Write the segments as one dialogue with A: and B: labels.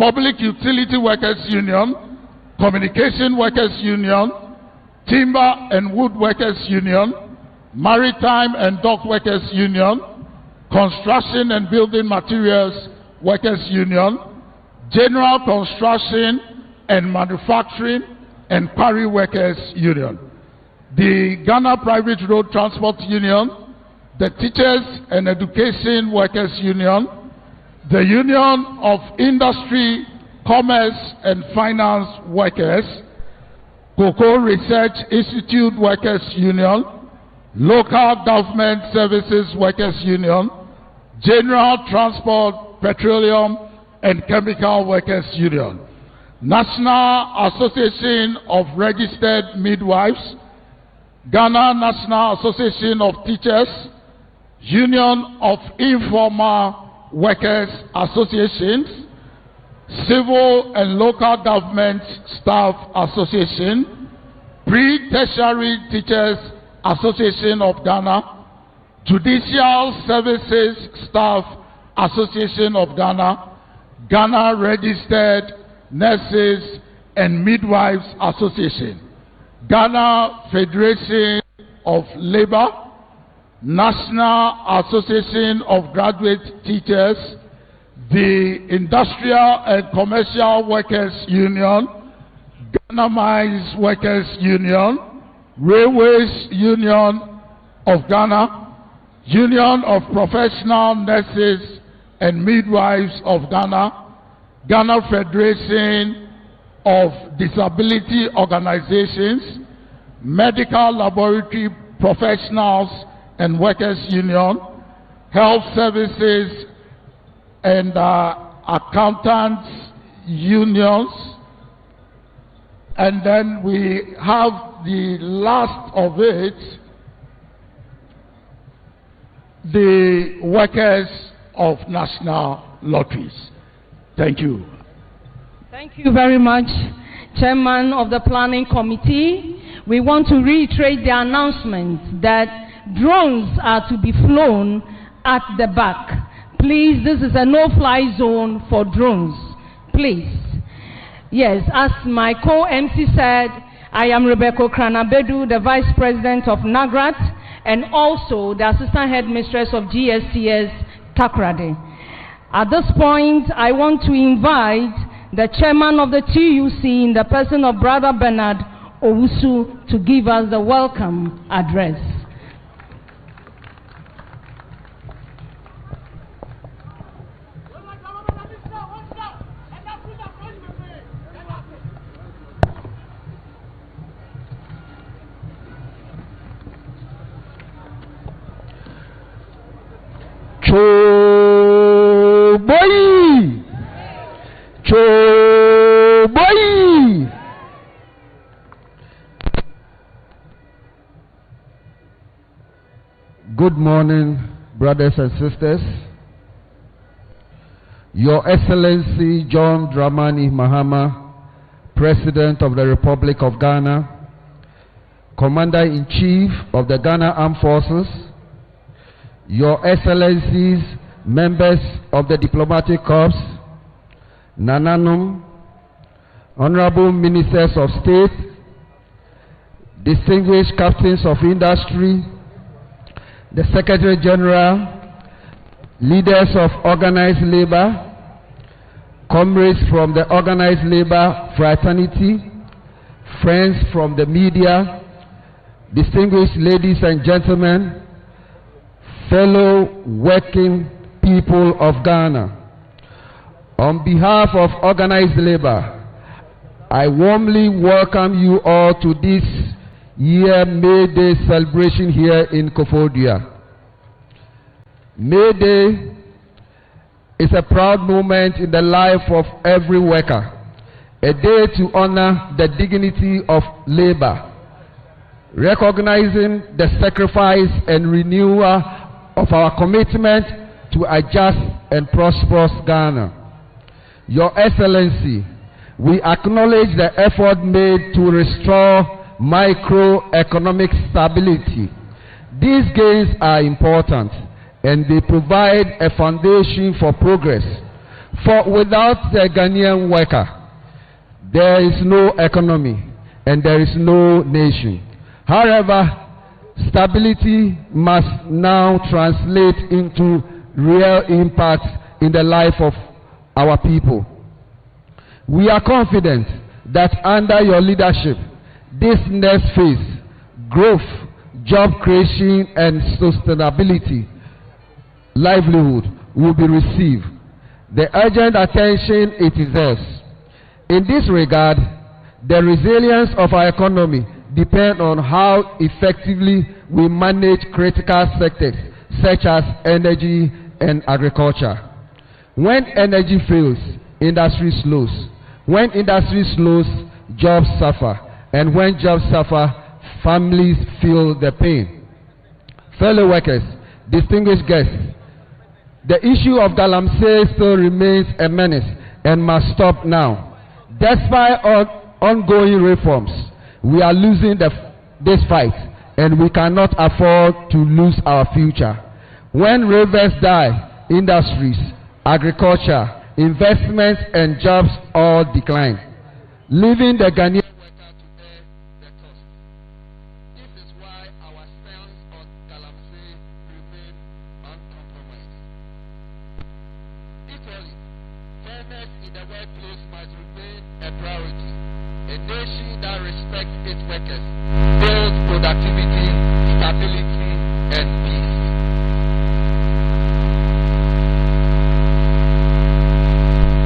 A: Public Utility Workers Union, Communication Workers Union, Timber and Wood Workers Union, Maritime and Dock Workers Union, Construction and Building Materials Workers Union, General Construction and Manufacturing and Quarry Workers Union, the Ghana Private Road Transport Union, the Teachers and Education Workers Union, the Union of Industry, Commerce and Finance Workers, Cocoa Research Institute Workers Union, Local Government Services Workers Union, General Transport, Petroleum and Chemical Workers Union, National Association of Registered Midwives, Ghana National Association of Teachers, Union of Informal Workers Associations, Civil and Local Government Staff Association, Pre-Tertiary Teachers Association of Ghana, Judicial Services Staff Association of Ghana, Ghana Registered Nurses and Midwives Association, Ghana Federation of Labor, National Association of Graduate Teachers, the Industrial and Commercial Workers Union, Ghana Mines Workers Union, Railways Union of Ghana, Union of Professional Nurses and Midwives of Ghana, Ghana Federation of Disability Organizations, Medical Laboratory Professionals and Workers Union, Health Services and Accountants Unions, and then we have the last of it, the Workers of National Lotteries. Thank you.
B: Thank you very much, Chairman of the Planning Committee. We want to reiterate the announcement that drones are to be flown at the back. Please, this is a no-fly zone for drones. Please. Yes, as my co-MC said, I am Rebecca Kranabedu, the Vice President of NAGRAT, and also the Assistant Headmistress of GSCS Takoradi. At this point, I want to invite the Chairman of the TUC in the person of Brother Bernard Owusu to give us the welcome address.
C: Choboy! Choboy! Good morning, brothers and sisters. Your Excellency John Dramani Mahama, President of the Republic of Ghana, Commander-in-Chief of the Ghana Armed Forces, Your Excellencies, members of the Diplomatic Corps, Nananum, Honorable Ministers of State, distinguished captains of industry, the Secretary General, leaders of organized labor, comrades from the organized labor fraternity, friends from the media, distinguished ladies and gentlemen, fellow working people of Ghana. On behalf of organized labor, I warmly welcome you all to this year May Day celebration here in Koforidua. May Day is a proud moment in the life of every worker, a day to honor the dignity of labor, recognizing the sacrifice and renewal of our commitment to a just and prosperous Ghana. Your Excellency, we acknowledge the effort made to restore microeconomic stability. These gains are important and they provide a foundation for progress For without the Ghanaian worker, there is no economy and there is no nation. However, stability must now translate into real impact in the life of our people. We are confident that under your leadership, this next phase, growth, job creation and sustainability, livelihood, will be received the urgent attention it deserves. In this regard, the resilience of our economy depends on how effectively we manage critical sectors such as energy and agriculture. When energy fails, industry slows. When industry slows, jobs suffer. And when jobs suffer, families feel the pain. Fellow workers, distinguished guests, the issue of Galamsey still remains a menace and must stop now. Despite ongoing reforms, we are losing this fight, and we cannot afford to lose our future. When rivers die, industries, agriculture, investments, and jobs all decline, leaving the Ghanaian worker to bear the cost. This is why our stance on Galamsey remains uncompromised. Equally, fairness in the workplace must remain a priority. A nation that respects its workers builds productivity, stability, and peace.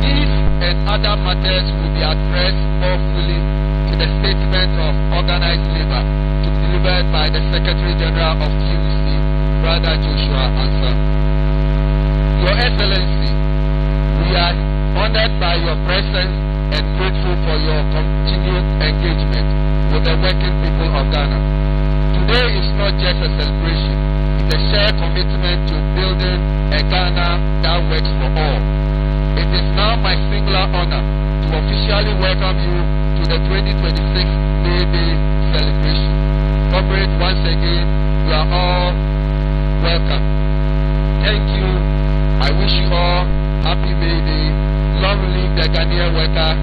C: These and other matters will be addressed more fully in the statement of organized labor to be delivered by the Secretary General of TUC, Brother Joshua Ansah. Your Excellency, we are honored by your presence and grateful for your continued engagement with the working people of Ghana. Today is not just a celebration, it's a shared commitment to building a Ghana that works for all. It is now my singular honor to officially welcome you to the 2026 May Day celebration. Comrades, once again, you are all welcome. Thank you. I wish you all happy May Day. Long live the Ghanaian worker.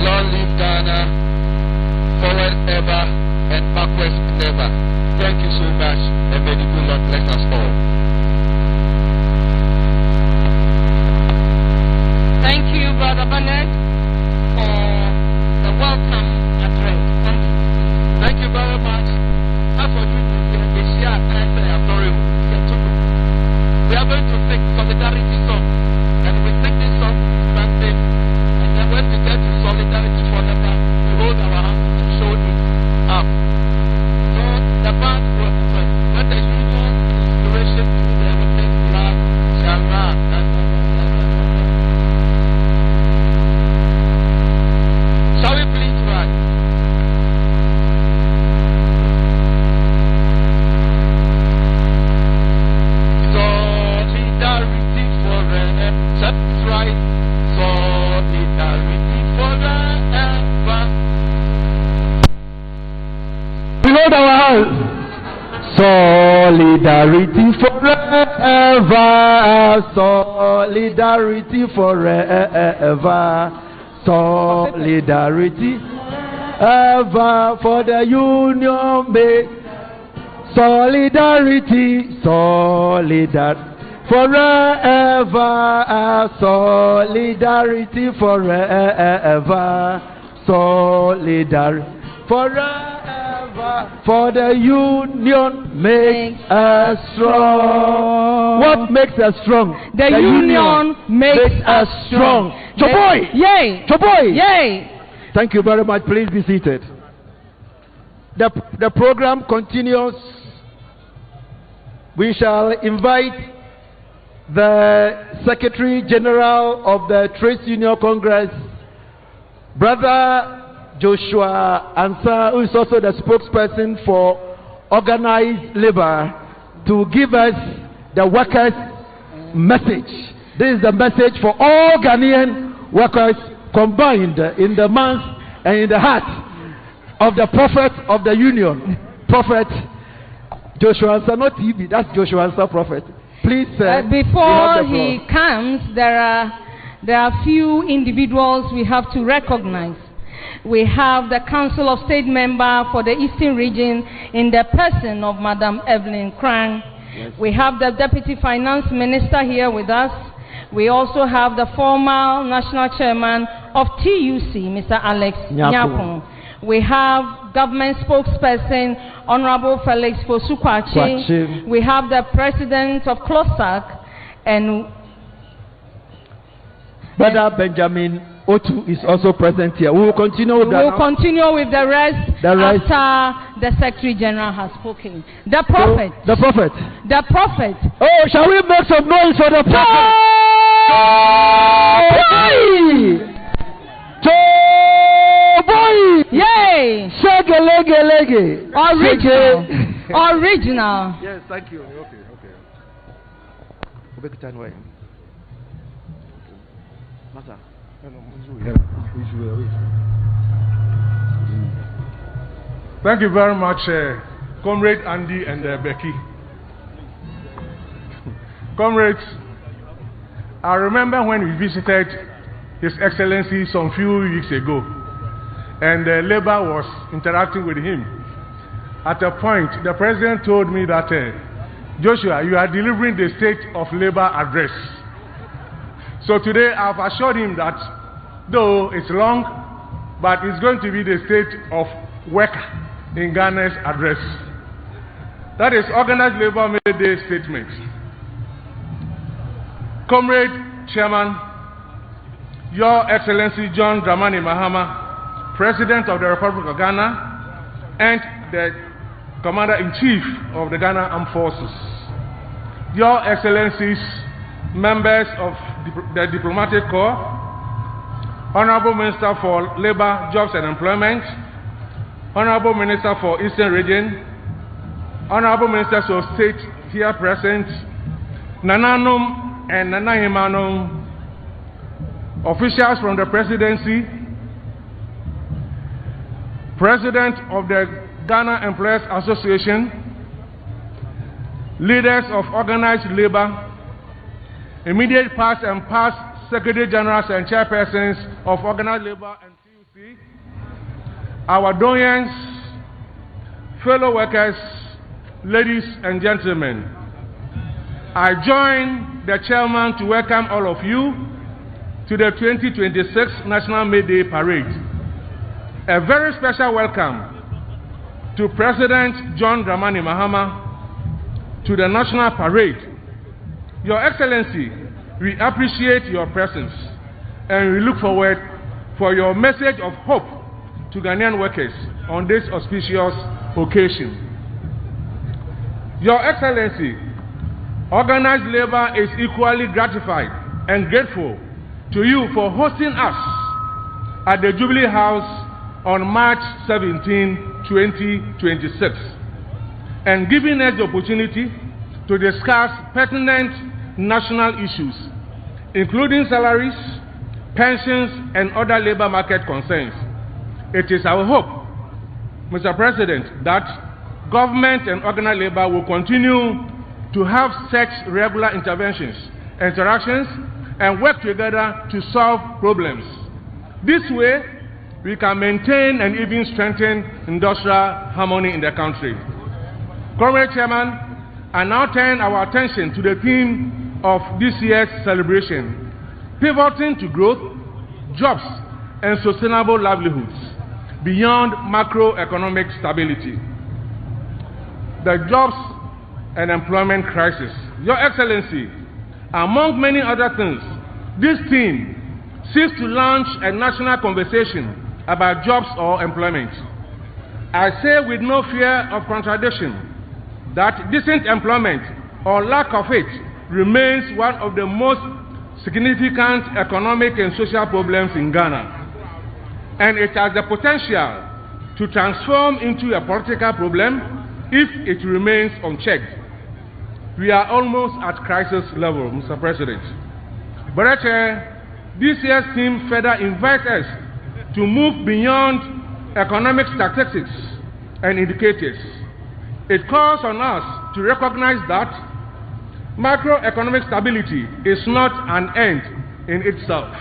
C: Long live Ghana. Forward ever and backwards never. Thank you so much, and may the good Lord bless us all.
B: Thank you, Brother Bernard, for the welcome address.
A: Thank you very much. We are going to sing solidarity song, and we sing this song standing, and then when we get to solidarity forever, we hold our hands and show it up. So the band will first. When the union inspiration to the everything flag shall run. Shall we please run? Solidarity forever. That's right. Solidarity forever. We hold our hands. Solidarity forever. Solidarity forever. Solidarity ever for the union made. Solidarity, forever. Solidarity forever. Solidarity forever for the union makes us strong. What makes us strong?
B: The union makes us strong.
A: Choboy!
B: Yay!
A: Choboy!
B: Yay!
A: Thank you very much. Please be seated. The program continues. We shall invite the Secretary General of the Trade Union Congress, Brother Joshua Ansah, who is also the spokesperson for organized labor, to give us the workers' message. This is the message for all Ghanaian workers combined in the minds and in the heart of the prophet of the union, Prophet Joshua Ansah, not TV, that's Joshua Ansah, prophet. Please,
B: before he comes, there are there are few individuals we have to recognize. We have the Council of State Member for the Eastern Region in the person of Madam Evelyn Krang. Yes. We have the Deputy Finance Minister here with us. We also have the former National Chairman of TUC, Mr. Alex Nyapong. We have Government Spokesperson, Honorable Felix Fosukwachi. We have the President of CLOSAC, and
A: Brother Benjamin Otu is also present here. We will continue with
B: the rest after the Secretary General has spoken. The Prophet.
A: The Prophet.
B: The Prophet.
A: Oh, shall we make some noise for the Prophet?
B: Yay!
A: Shege.
B: Original.
A: Yes, thank you. Okay.
D: Thank you very much, Comrade Andy and Becky. Comrades, I remember when we visited His Excellency some few weeks ago, and Labour was interacting with him. At a point, the President told me that, Joshua, you are delivering the State of Labour address. So today I've assured him that though it's long, but it's going to be the State of Worker in Ghana's address. That is Organized Labour May Day statement. Comrade Chairman, Your Excellency John Dramani Mahama, President of the Republic of Ghana, and the Commander-in-Chief of the Ghana Armed Forces, Your Excellencies, members of the Diplomatic Corps, Honorable Minister for Labour, Jobs and Employment, Honorable Minister for Eastern Region, Honorable Ministers of State here present, Nananum and Nanahimanum, officials from the Presidency, President of the Ghana Employers Association, leaders of organized labor, immediate past and past Secretary Generals and Chairpersons of organized labor and TUC, our doyens, fellow workers, ladies and gentlemen, I join the chairman to welcome all of you to the 2026 National May Day Parade. A very special welcome to President John Dramani Mahama to the National Parade. Your Excellency, we appreciate your presence and we look forward for your message of hope to Ghanaian workers on this auspicious occasion. Your Excellency, organized labor is equally gratified and grateful to you for hosting us at the Jubilee House on March 17, 2026, and giving us the opportunity to discuss pertinent national issues, including salaries, pensions, and other labor market concerns. It is our hope, Mr. President, that government and organized labor will continue to have such regular interactions, and work together to solve problems. This way, we can maintain and even strengthen industrial harmony in the country. Comrade Chairman, I now turn our attention to the theme of this year's celebration, pivoting to growth, jobs, and sustainable livelihoods beyond macroeconomic stability. The jobs and employment crisis. Your Excellency, among many other things, this theme seeks to launch a national conversation about jobs or employment. I say with no fear of contradiction that decent employment or lack of it remains one of the most significant economic and social problems in Ghana, and it has the potential to transform into a political problem if it remains unchecked. We are almost at crisis level, Mr. President. But this year's theme further invites us to move beyond economic statistics and indicators. It calls on us to recognize that macroeconomic stability is not an end in itself.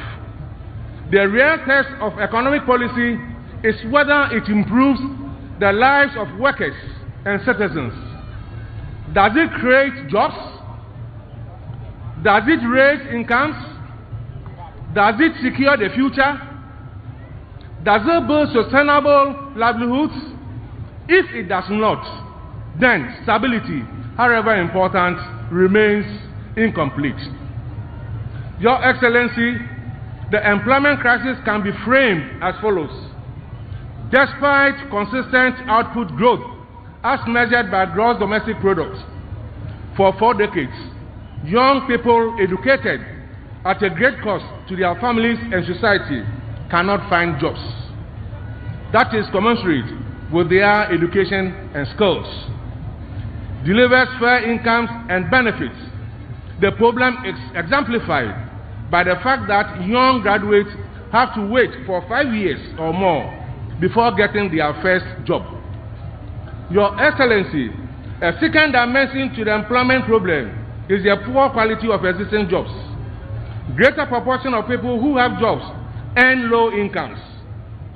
D: The real test of economic policy is whether it improves the lives of workers and citizens. Does it create jobs? Does it raise incomes? Does it secure the future? Does it build sustainable livelihoods? If it does not, then stability, however important, remains incomplete. Your Excellency, the employment crisis can be framed as follows. Despite consistent output growth, as measured by gross domestic product, for 4 decades, young people educated at a great cost to their families and society cannot find jobs. That is commensurate with their education and skills. Delivers fair incomes and benefits. The problem is exemplified by the fact that young graduates have to wait for 5 years or more before getting their first job. Your Excellency, a second dimension to the employment problem is the poor quality of existing jobs. Greater proportion of people who have jobs earn low incomes,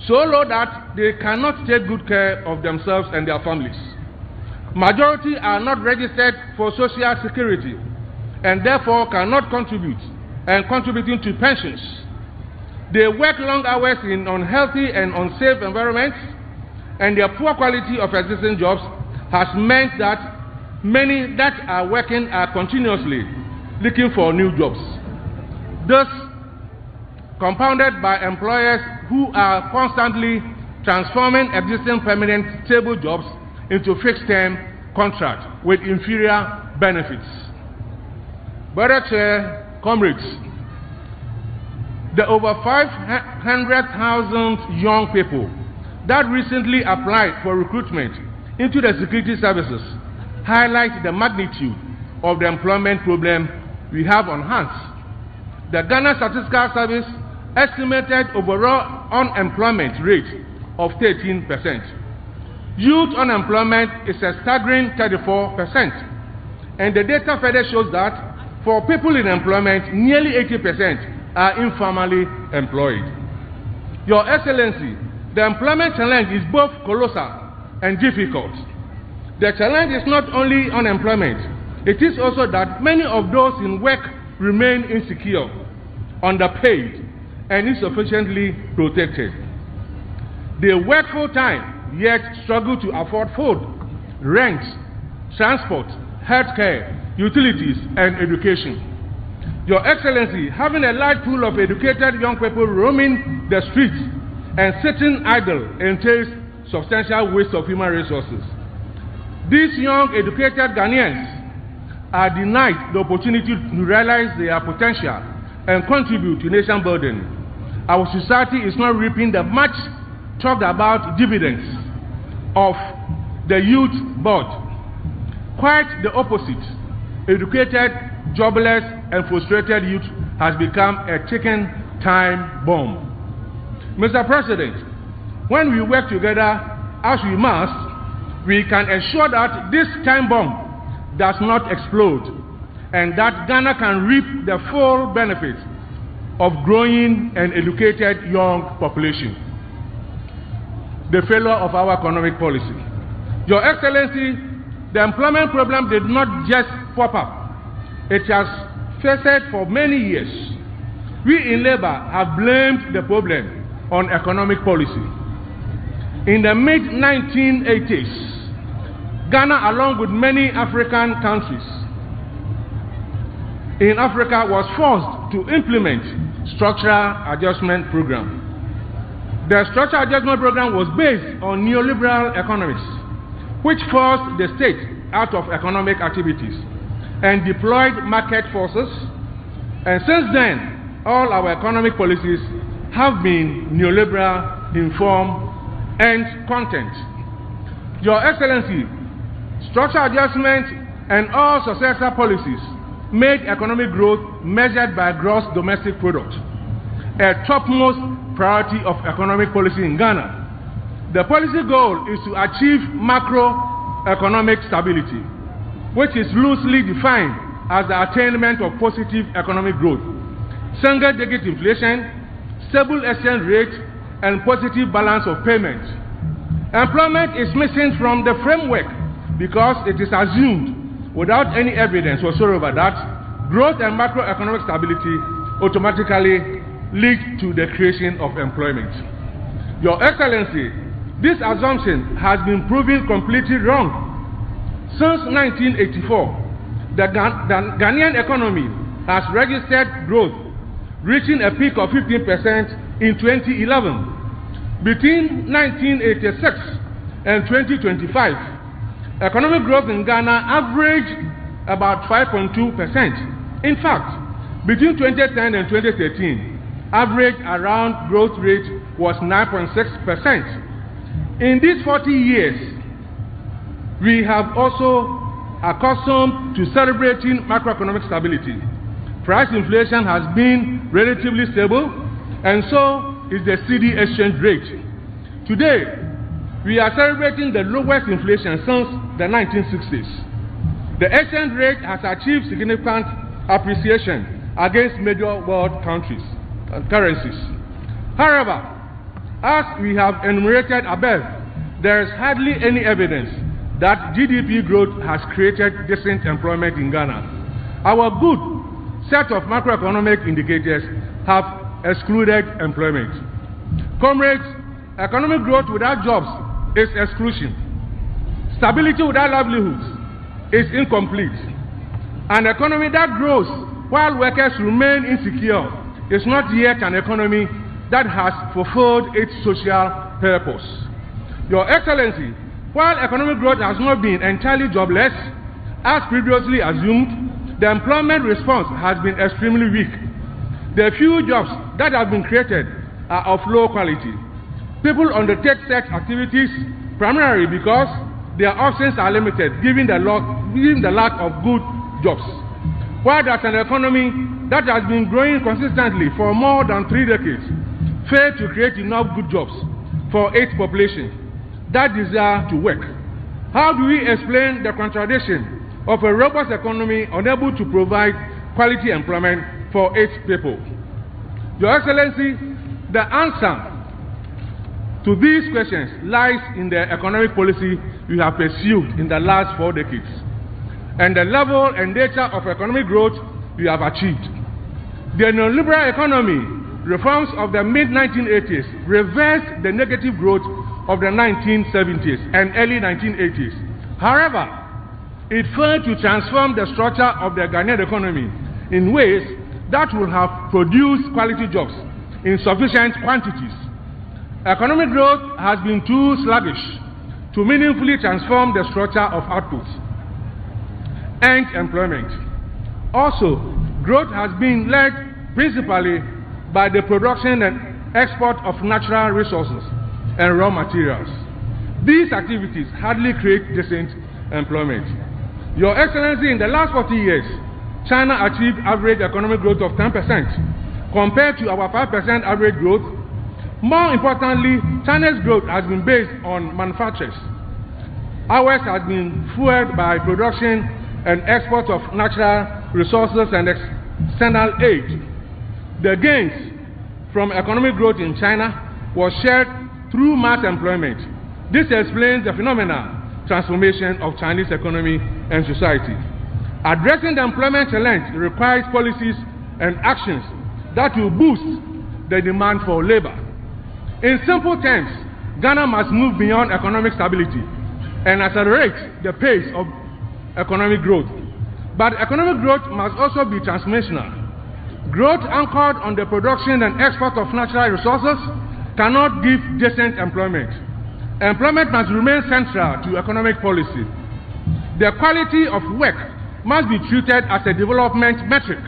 D: so low that they cannot take good care of themselves and their families. Majority are not registered for social security and therefore cannot contribute and contributing to pensions. They work long hours in unhealthy and unsafe environments, and their poor quality of existing jobs has meant that many that are working are continuously looking for new jobs. Thus, compounded by employers who are constantly transforming existing permanent stable jobs into fixed-term contracts with inferior benefits. Brother Chair, comrades, the over 500,000 young people that recently applied for recruitment into the security services highlight the magnitude of the employment problem we have on hands. The Ghana Statistical Service estimated overall unemployment rate of 13%. Youth unemployment is a staggering 34%. And the data further shows that for people in employment, nearly 80% are informally employed. Your Excellency, the employment challenge is both colossal and difficult. The challenge is not only unemployment, it is also that many of those in work remain insecure, underpaid, and insufficiently protected. They work full time, yet struggle to afford food, rent, transport, healthcare, utilities, and education. Your Excellency, having a large pool of educated young people roaming the streets and sitting idle entails substantial waste of human resources. These young educated Ghanaians are denied the opportunity to realize their potential and contribute to nation building. Our society is not reaping the much talked about dividends of the youth board. Quite the opposite. Educated, jobless, and frustrated youth has become a ticking time bomb. Mr. President, when we work together as we must, we can ensure that this time bomb does not explode and that Ghana can reap the full benefits of growing and educated young population. The failure of our economic policy. Your Excellency, the employment problem did not just pop up. It has festered for many years. We in Labour have blamed the problem on economic policy. In the mid-1980s, Ghana, along with many African countries in Africa, was forced to implement structural adjustment program. The structural adjustment program was based on neoliberal economics, which forced the state out of economic activities and deployed market forces. And since then, all our economic policies have been neoliberal in form and content. Your Excellency, structural adjustment and all successor policies made economic growth measured by gross domestic product a topmost priority of economic policy in Ghana. The policy goal is to achieve macroeconomic stability, which is loosely defined as the attainment of positive economic growth. single-digit inflation, stable exchange rate, and positive balance of payment. Employment is missing from the framework because it is assumed without any evidence whatsoever that growth and macroeconomic stability automatically lead to the creation of employment. Your Excellency, this assumption has been proven completely wrong. Since 1984, the Ghanaian economy has registered growth, reaching a peak of 15% in 2011. Between 1986 and 2025, economic growth in Ghana averaged about 5.2%. In fact, between 2010 and 2013, average around growth rate was 9.6%. In these 40 years, we have also accustomed to celebrating macroeconomic stability. Price inflation has been relatively stable, and so is the CD exchange rate. Today, we are celebrating the lowest inflation since the 1960s. The exchange rate has achieved significant appreciation against major world currencies. However, as we have enumerated above, there is hardly any evidence that GDP growth has created decent employment in Ghana. Our good set of macroeconomic indicators have excluded employment. Comrades, economic growth without jobs is exclusion. Stability without livelihoods is incomplete. An economy that grows while workers remain insecure is not yet an economy that has fulfilled its social purpose. Your Excellency, while economic growth has not been entirely jobless, as previously assumed, the employment response has been extremely weak. The few jobs that have been created are of low quality. People undertake such activities primarily because their options are limited given the lack of good jobs. While that an economy that has been growing consistently for more than 3 decades failed to create enough good jobs for its population that desire to work. How do we explain the contradiction of a robust economy unable to provide quality employment for its people? Your Excellency, the answer to these questions lies in the economic policy you have pursued in the last 4 decades and the level and nature of economic growth you have achieved. The neoliberal economy reforms of the mid-1980s reversed the negative growth of the 1970s and early 1980s. However, it failed to transform the structure of the Ghanaian economy in ways that will have produced quality jobs in sufficient quantities. Economic growth has been too sluggish to meaningfully transform the structure of output and employment. Also, growth has been led principally by the production and export of natural resources and raw materials. These activities hardly create decent employment. Your Excellency, in the last 40 years, China achieved average economic growth of 10% compared to our 5% average growth. More importantly, China's growth has been based on manufactures. Ours has been fueled by production and export of natural resources and external aid. The gains from economic growth in China was shared through mass employment. This explains the phenomenal transformation of Chinese economy and society. Addressing the employment challenge requires policies and actions that will boost the demand for labor. In simple terms, Ghana must move beyond economic stability and accelerate the pace of economic growth. But economic growth must also be transformational. Growth anchored on the production and export of natural resources cannot give decent employment. Employment must remain central to economic policy. The quality of work must be treated as a development metric.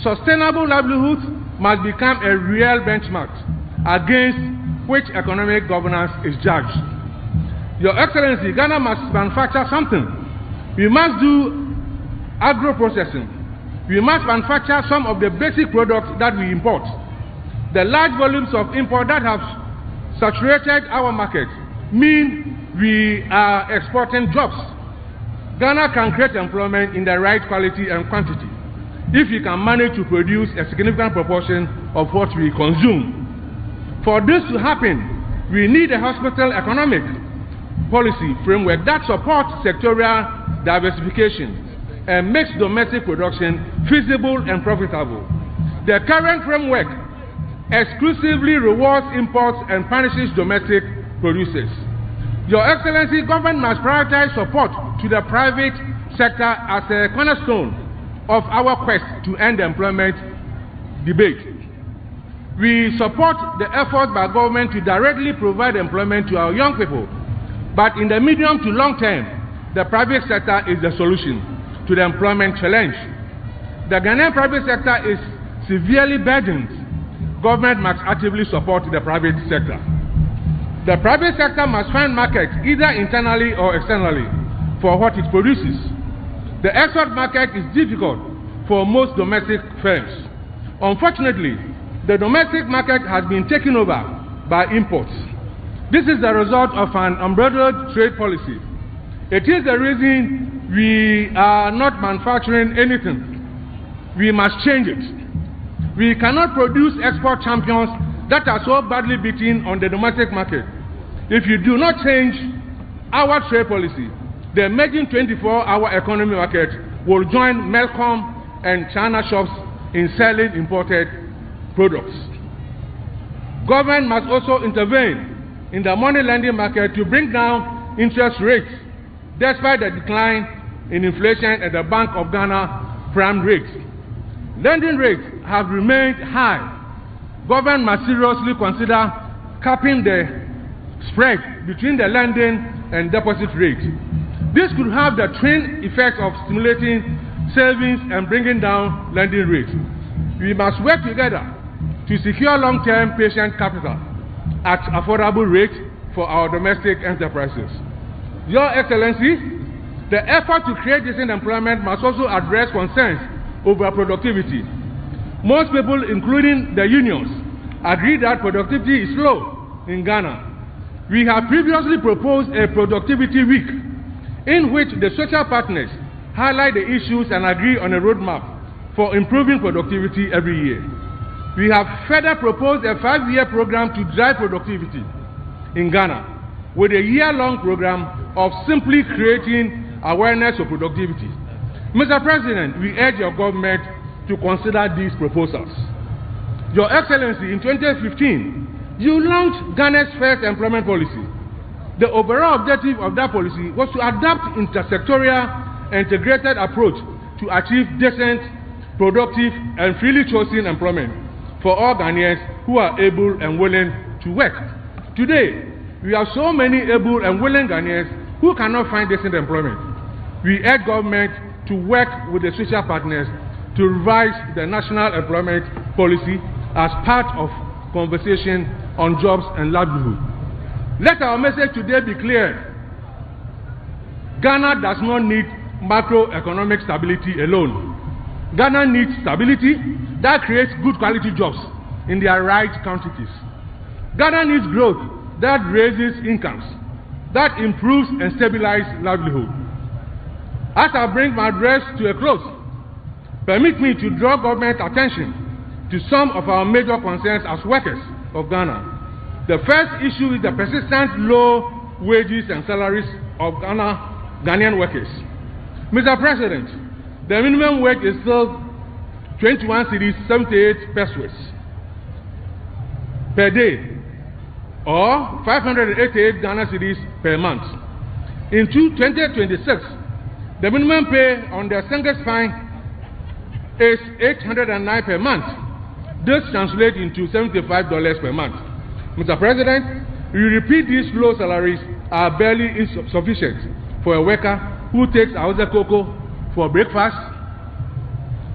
D: Sustainable livelihoods must become a real benchmark against which economic governance is judged. Your Excellency, Ghana must manufacture something. We must do agro-processing. We must manufacture some of the basic products that we import. The large volumes of import that have saturated our market mean we are exporting jobs. Ghana can create employment in the right quality and quantity. if we can manage to produce a significant proportion of what we consume. For this to happen, we need a hospital economic policy framework that supports sectorial diversification and makes domestic production feasible and profitable. The current framework exclusively rewards imports and punishes domestic producers. Your Excellency, government must prioritize support to the private sector as a cornerstone of our quest to end the employment debate. We support the effort by government to directly provide employment to our young people, but in the medium to long term, the private sector is the solution to the employment challenge. The Ghanaian private sector is severely burdened. Government must actively support the private sector. The private sector must find markets either internally or externally for what it produces. The export market is difficult for most domestic firms. Unfortunately, the domestic market has been taken over by imports. This is the result of an unbridled trade policy. It is the reason we are not manufacturing anything. We must change it. We cannot produce export champions that are so badly beaten on the domestic market. If you do not change our trade policy, the emerging 24-hour economy market will join Melcom and China shops in selling imported products. Government must also intervene in the money lending market to bring down interest rates, despite the decline in inflation at the Bank of Ghana prime rate. Lending rates have remained high. Government must seriously consider capping the spread between the lending and deposit rate. This could have the twin effect of stimulating savings and bringing down lending rates. We must work together to secure long-term patient capital at affordable rates for our domestic enterprises. Your Excellency, the effort to create decent employment must also address concerns over productivity. Most people, including the unions, agree that productivity is low in Ghana. We have previously proposed a productivity week in which the social partners highlight the issues and agree on a roadmap for improving productivity every year. We have further proposed a 5-year program to drive productivity in Ghana, with a year-long program of simply creating awareness of productivity. Mr. President, we urge your government to consider these proposals. Your Excellency, in 2015, you launched Ghana's first employment policy. The overall objective of that policy was to adopt intersectoral integrated approach to achieve decent, productive, and freely chosen employment for all Ghanaians who are able and willing to work. Today, we have so many able and willing Ghanaians who cannot find decent employment. We urge government to work with the social partners to revise the national employment policy as part of conversation on jobs and livelihood. Let our message today be clear. Ghana does not need macroeconomic stability alone. Ghana needs stability that creates good quality jobs in their right quantities. Ghana needs growth that raises incomes, that improves and stabilizes livelihood. As I bring my address to a close, permit me to draw government attention to some of our major concerns as workers of Ghana. The first issue is the persistent low wages and salaries of Ghanaian workers. Mr. President, the minimum wage is still 21 cedis 78 pesos per day, or 588 Ghana cedis per month. In 2026, the minimum pay on the single span is 809 per month. This translates into $75 per month. Mr. President, we repeat these low salaries are barely insufficient for a worker who takes Hausa cocoa for breakfast,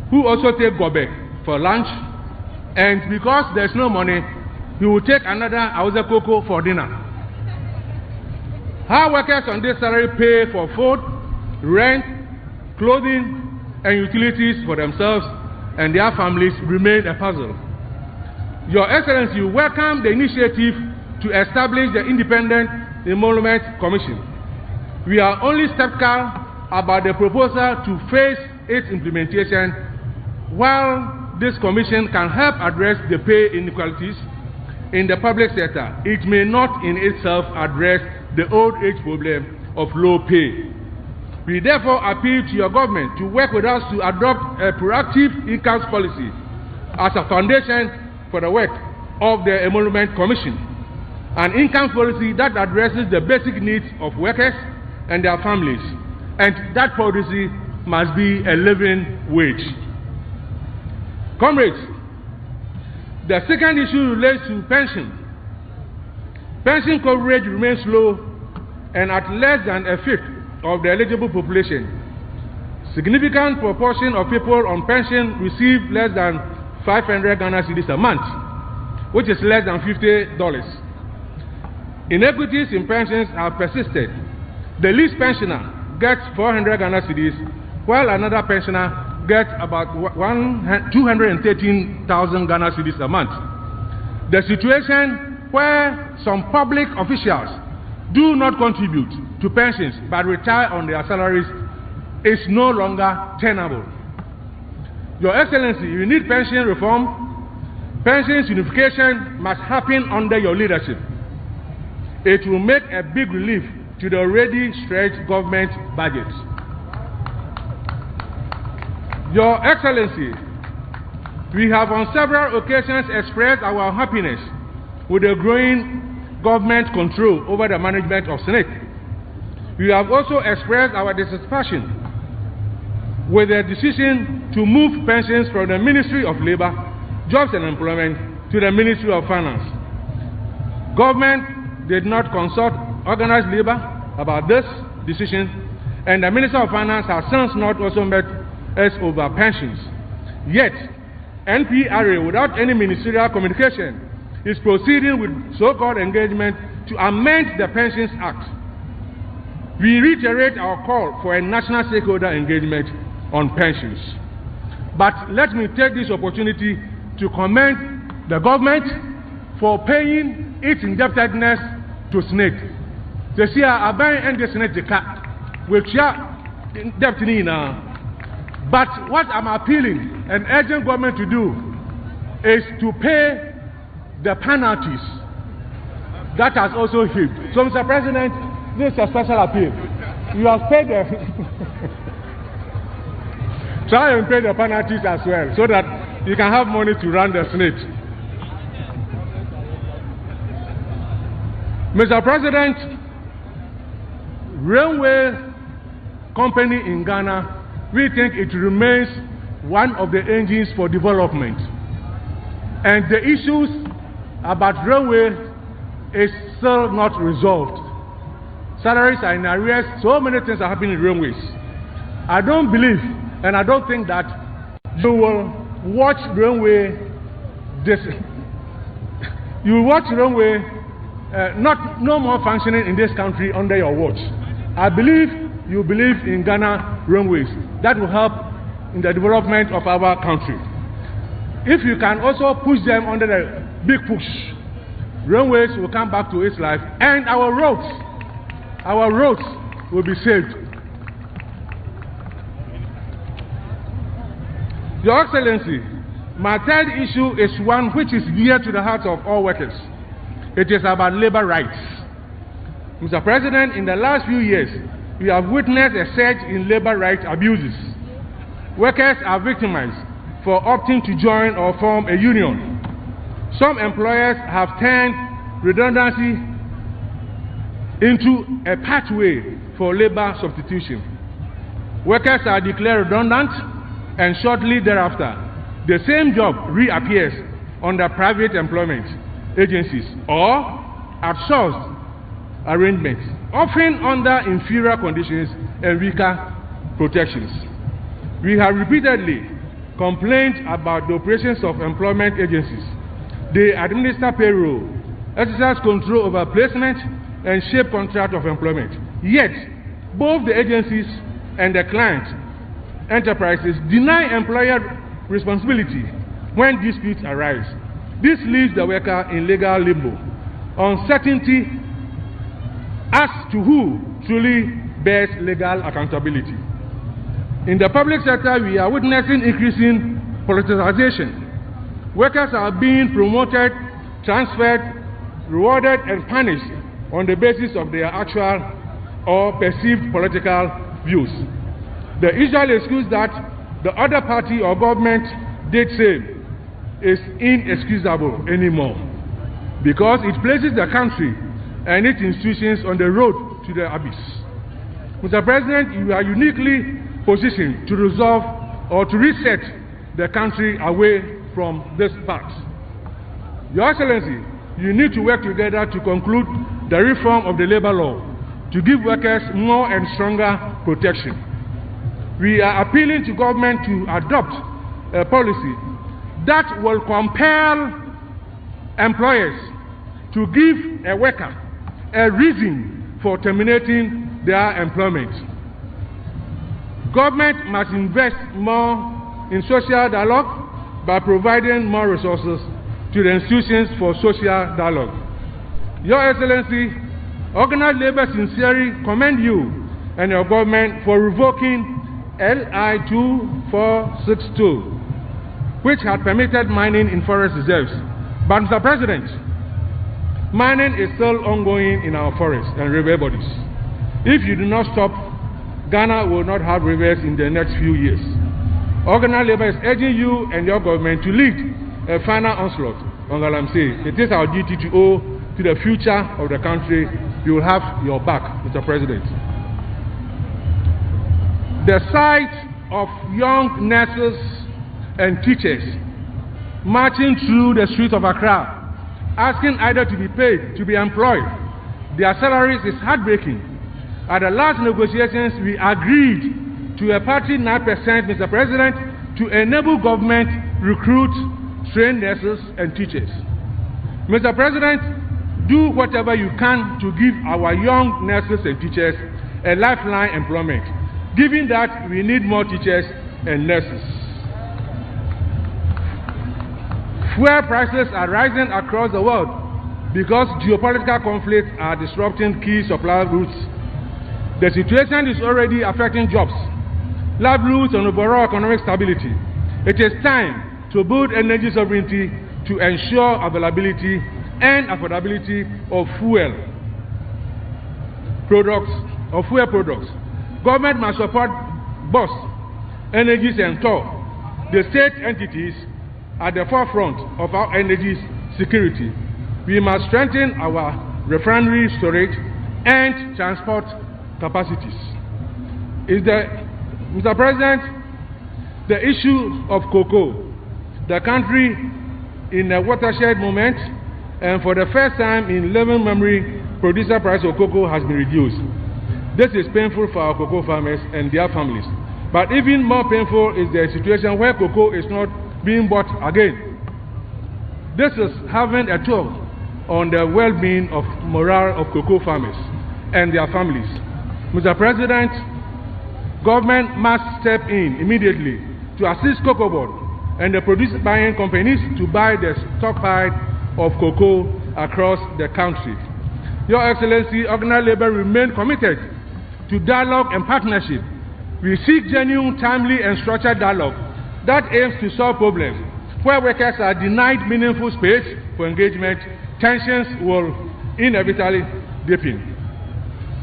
D: who also takes Gov't for lunch, and because there's no money, he will take another Hausa cocoa for dinner. How workers on this salary pay for food, rent, clothing, and utilities for themselves and their families remain a puzzle. Your Excellency, welcome the initiative to establish the Independent Emolument Commission. We are only skeptical about the proposal to phase its implementation while this commission can help address the pay inequalities in the public sector, it may not in itself address the old age problem of low pay. We therefore appeal to your government to work with us to adopt a proactive income policy as a foundation for the work of the Emolument Commission, an income policy that addresses the basic needs of workers and their families, and that policy must be a living wage. Comrades, the second issue relates to pension. Pension coverage remains low and at less than a fifth of the eligible population. Significant proportion of people on pension receive less than 500 Ghana cedis a month, which is less than $50. Inequities in pensions have persisted. The least pensioner gets 400 Ghana cedis, while another pensioner gets about 213,000 Ghana cedis a month. The situation where some public officials do not contribute to pensions but retire on their salaries is no longer tenable. Your Excellency, you need pension reform. Pensions unification must happen under your leadership. It will make a big relief to the already stretched government budget. Your Excellency, we have on several occasions expressed our happiness with the growing government control over the management of Senate. We have also expressed our dissatisfaction with the decision to move pensions from the Ministry of Labor, Jobs and Employment to the Ministry of Finance. Government did not consult organized labor about this decision, and the Minister of Finance has since not also met us over pensions. Yet, NPRA, without any ministerial communication, is proceeding with so-called engagement to amend the Pensions Act. We reiterate our call for a national stakeholder engagement on pensions. But let me take this opportunity to commend the government for paying its indebtedness to Senate. They say, I buy and the Senate which are debt. But what I'm appealing and urging government to do is to pay the penalties that has also hit. So, Mr. President, this is a special appeal. You have paid the try and pay the penalties as well, so that you can have money to run the Senate. Mr. President, railway company in Ghana, we think it remains one of the engines for development. And the issues about railway is still not resolved. Salaries are in arrears, so many things are happening in railways. I don't believe and I don't think that you will watch railway no more functioning in this country under your watch. I believe you believe in Ghana railways. That will help in the development of our country. If you can also push them under the big push, railways will come back to its life, and our roads will be saved. Your Excellency, my third issue is one which is dear to the hearts of all workers. It is about labor rights. Mr. President, in the last few years, we have witnessed a surge in labor rights abuses. Workers are victimized for opting to join or form a union. Some employers have turned redundancy into a pathway for labor substitution. Workers are declared redundant, and shortly thereafter, the same job reappears under private employment agencies or outsourced arrangements, often under inferior conditions and weaker protections. We have repeatedly complained about the operations of employment agencies. They administer payroll, exercise control over placement, and shape contract of employment. Yet, both the agencies and the client enterprises deny employer responsibility when disputes arise. This leaves the worker in legal limbo, uncertainty as to who truly bears legal accountability. In the public sector, we are witnessing increasing politicization. Workers are being promoted, transferred, rewarded, and punished on the basis of their actual or perceived political views. The usual excuse that the other party or government did same is inexcusable anymore, because it places the country and its institutions on the road to the abyss. Mr. President, you are uniquely positioned to resolve or to reset the country away from this path. Your Excellency, you need to work together to conclude the reform of the labor law to give workers more and stronger protection. We are appealing to government to adopt a policy that will compel employers to give a worker a reason for terminating their employment. Government must invest more in social dialogue by providing more resources to the institutions for social dialogue. Your Excellency, organized labor sincerely commend you and your government for revoking LI 2462, which had permitted mining in forest reserves. But Mr. President, mining is still ongoing in our forests and river bodies. If you do not stop, Ghana will not have rivers in the next few years. Organized labor is urging you and your government to lead a final onslaught on Galamsey. It is our duty to owe to the future of the country. You will have your back, Mr. President. The sight of young nurses and teachers marching through the streets of Accra, asking either to be paid, to be employed, their salaries is heartbreaking. At the last negotiations, we agreed to a party 9%, Mr. President, to enable government recruit trained nurses and teachers. Mr. President, do whatever you can to give our young nurses and teachers a lifeline employment, given that we need more teachers and nurses. Fuel prices are rising across the world because geopolitical conflicts are disrupting key supply routes. The situation is already affecting jobs, livelihoods, and overall economic stability. It is time to build energy sovereignty to ensure availability and affordability of fuel products. Government must support BOS, Energies and TOR, the state entities at the forefront of our energy security. We must strengthen our refinery storage and transport capacities. Mr. President, the issue of cocoa, the country in a watershed moment, and for the first time in living memory, producer price of cocoa has been reduced. This is painful for our cocoa farmers and their families. But even more painful is the situation where cocoa is not being bought again. This is having a toll on the well-being of morale of cocoa farmers and their families. Mr. President, government must step in immediately to assist Cocoa Board and the produce buying companies to buy the stockpile of cocoa across the country. Your Excellency, organized labor remain committed to dialogue and partnership. We seek genuine, timely, and structured dialogue that aims to solve problems. Where workers are denied meaningful space for engagement, tensions will inevitably deepen.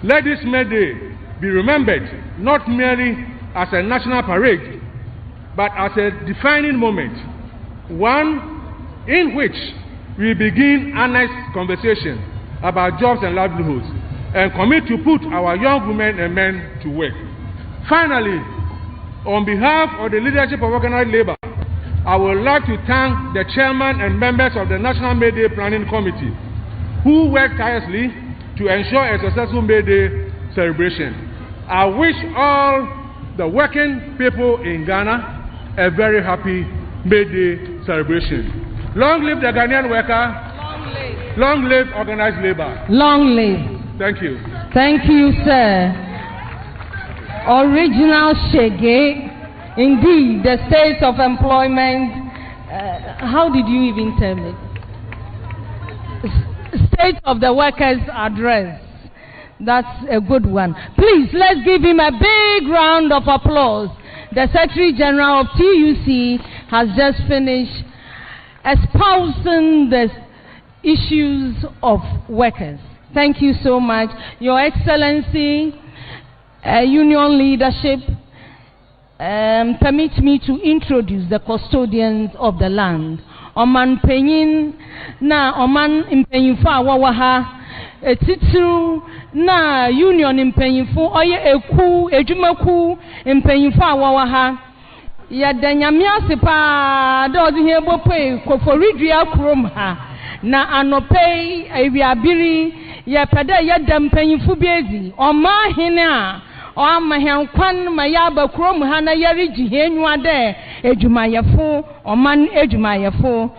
D: Let this May Day be remembered not merely as a national parade, but as a defining moment, one in which we begin honest conversation about jobs and livelihoods and commit to put our young women and men to work. Finally, on behalf of the leadership of organized labor, I would like to thank the chairman and members of the National May Day Planning Committee who worked tirelessly to ensure a successful May Day celebration. I wish all the working people in Ghana a very happy May Day celebration. Long live the Ghanaian worker. Long live organized labor.
B: Long live.
D: Thank you.
B: Thank you, sir. Original Shege. Indeed, the state of employment. How did you even term it? State of the workers' address. That's a good one. Please, let's give him a big round of applause. The Secretary General of TUC has just finished espousing the issues of workers. Thank you so much. Your Excellency, union leadership, permit me to introduce the custodians of the land. Oman Penyin na Oman Impenyinfo awawaha etitru na union impenyinfo oye eku ejumaku impenyinfo awawaha ya danyamia sepa do odi hebo pe koforidua krom ha na anopei ewiabiri ya peda ya dampenyinfo biezi oma hene a o mahankwan mayaba krom ha na yari jihenwa de ejumayefo oman ejumayefo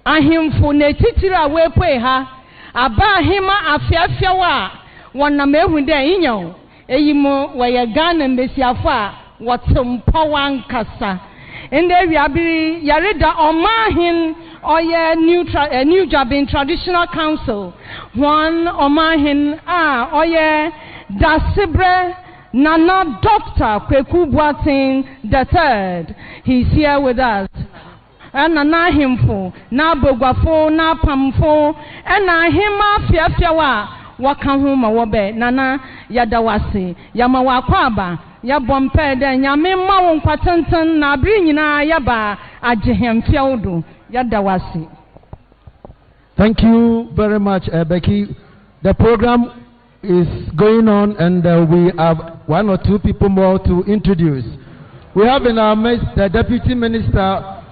B: ahimfo na titira wepe ha aba ahima afiafia wa wonam ehu de inyo eyimo waya Ghana mbesiafo a wotempa wankasa ende wiabiri yareda omahin oye new Jabin Traditional Council one omahin oye Dasibre Nana Dr. Kweku Boateng III. He's here with us. And na himfo na bogwafo na pamfo na hima fiafiawa waka ho ma wobe nana yadawase yama wakwaba ya bompe de nyame ma won kwatantan na bri nyina yaba agehemfiawdo yadawase.
A: Thank you very much, Becky. The program is going on, and we have one or two people more to introduce. We have in our midst the Deputy Minister,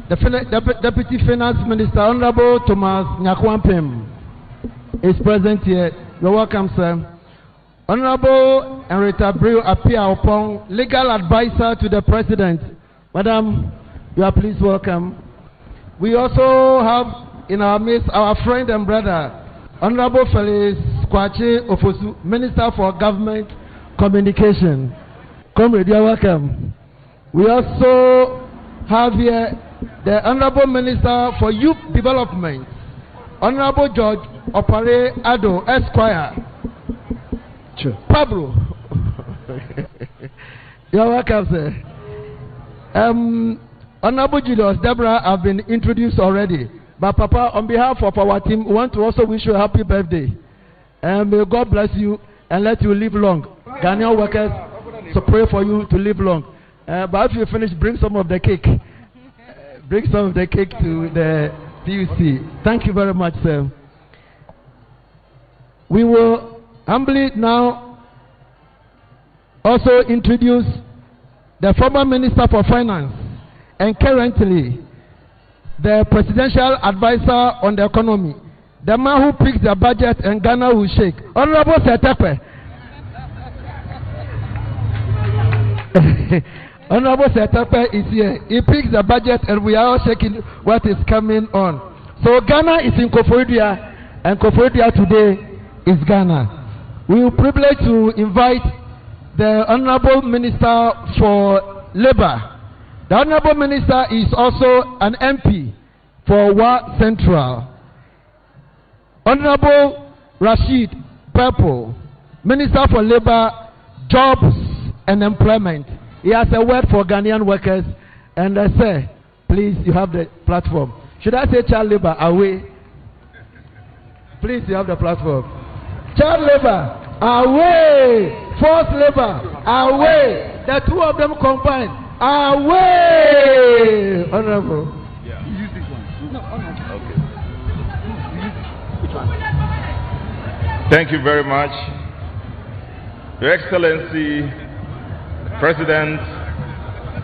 A: the Deputy Finance Minister, Honorable Thomas Nyakwampem, is present here. You're welcome, sir. Honorable Henrietta Brew appear upon legal advisor to the President. Madam, you are please welcome. We also have in our midst our friend and brother, Honorable Felix Kwache Ofosu, Minister for Government Communication. Comrade, you are welcome. We also have here the Honorable Minister for Youth Development, Honorable George Opare Ado, Esquire. Sure. Pablo. You are welcome, sir. Honorable Julius Deborah have been introduced already. But Papa, on behalf of our team, we want to also wish you a happy birthday. And may God bless you and let you live long. Ghanaian workers, so pray for you to live long. But if you finish, bring some of the cake. Bring some of the cake to the PUC. Thank you very much, sir. We will humbly now also introduce the former Minister for Finance and currently the Presidential Advisor on the Economy, the man who picks the budget and Ghana will shake. Honorable Setepe. Honorable Setepe is here. He picks the budget and we are all shaking what is coming on. So Ghana is in Koforidua, and Koforidua today is Ghana. We are privileged to invite the Honorable Minister for Labour. The Honorable Minister is also an MP for Wa Central. Honorable Rashid Purple, Minister for Labour, Jobs and Employment. He has a word for Ghanaian workers, and I say, please, you have the platform. Should I say child labor away? Please, you have the platform. Child labor away, forced labor away. The two of them combined. Away! Honorable.
E: Yeah. You use this one. No, honorable. Okay. Which one? Thank you very much. Your Excellency, President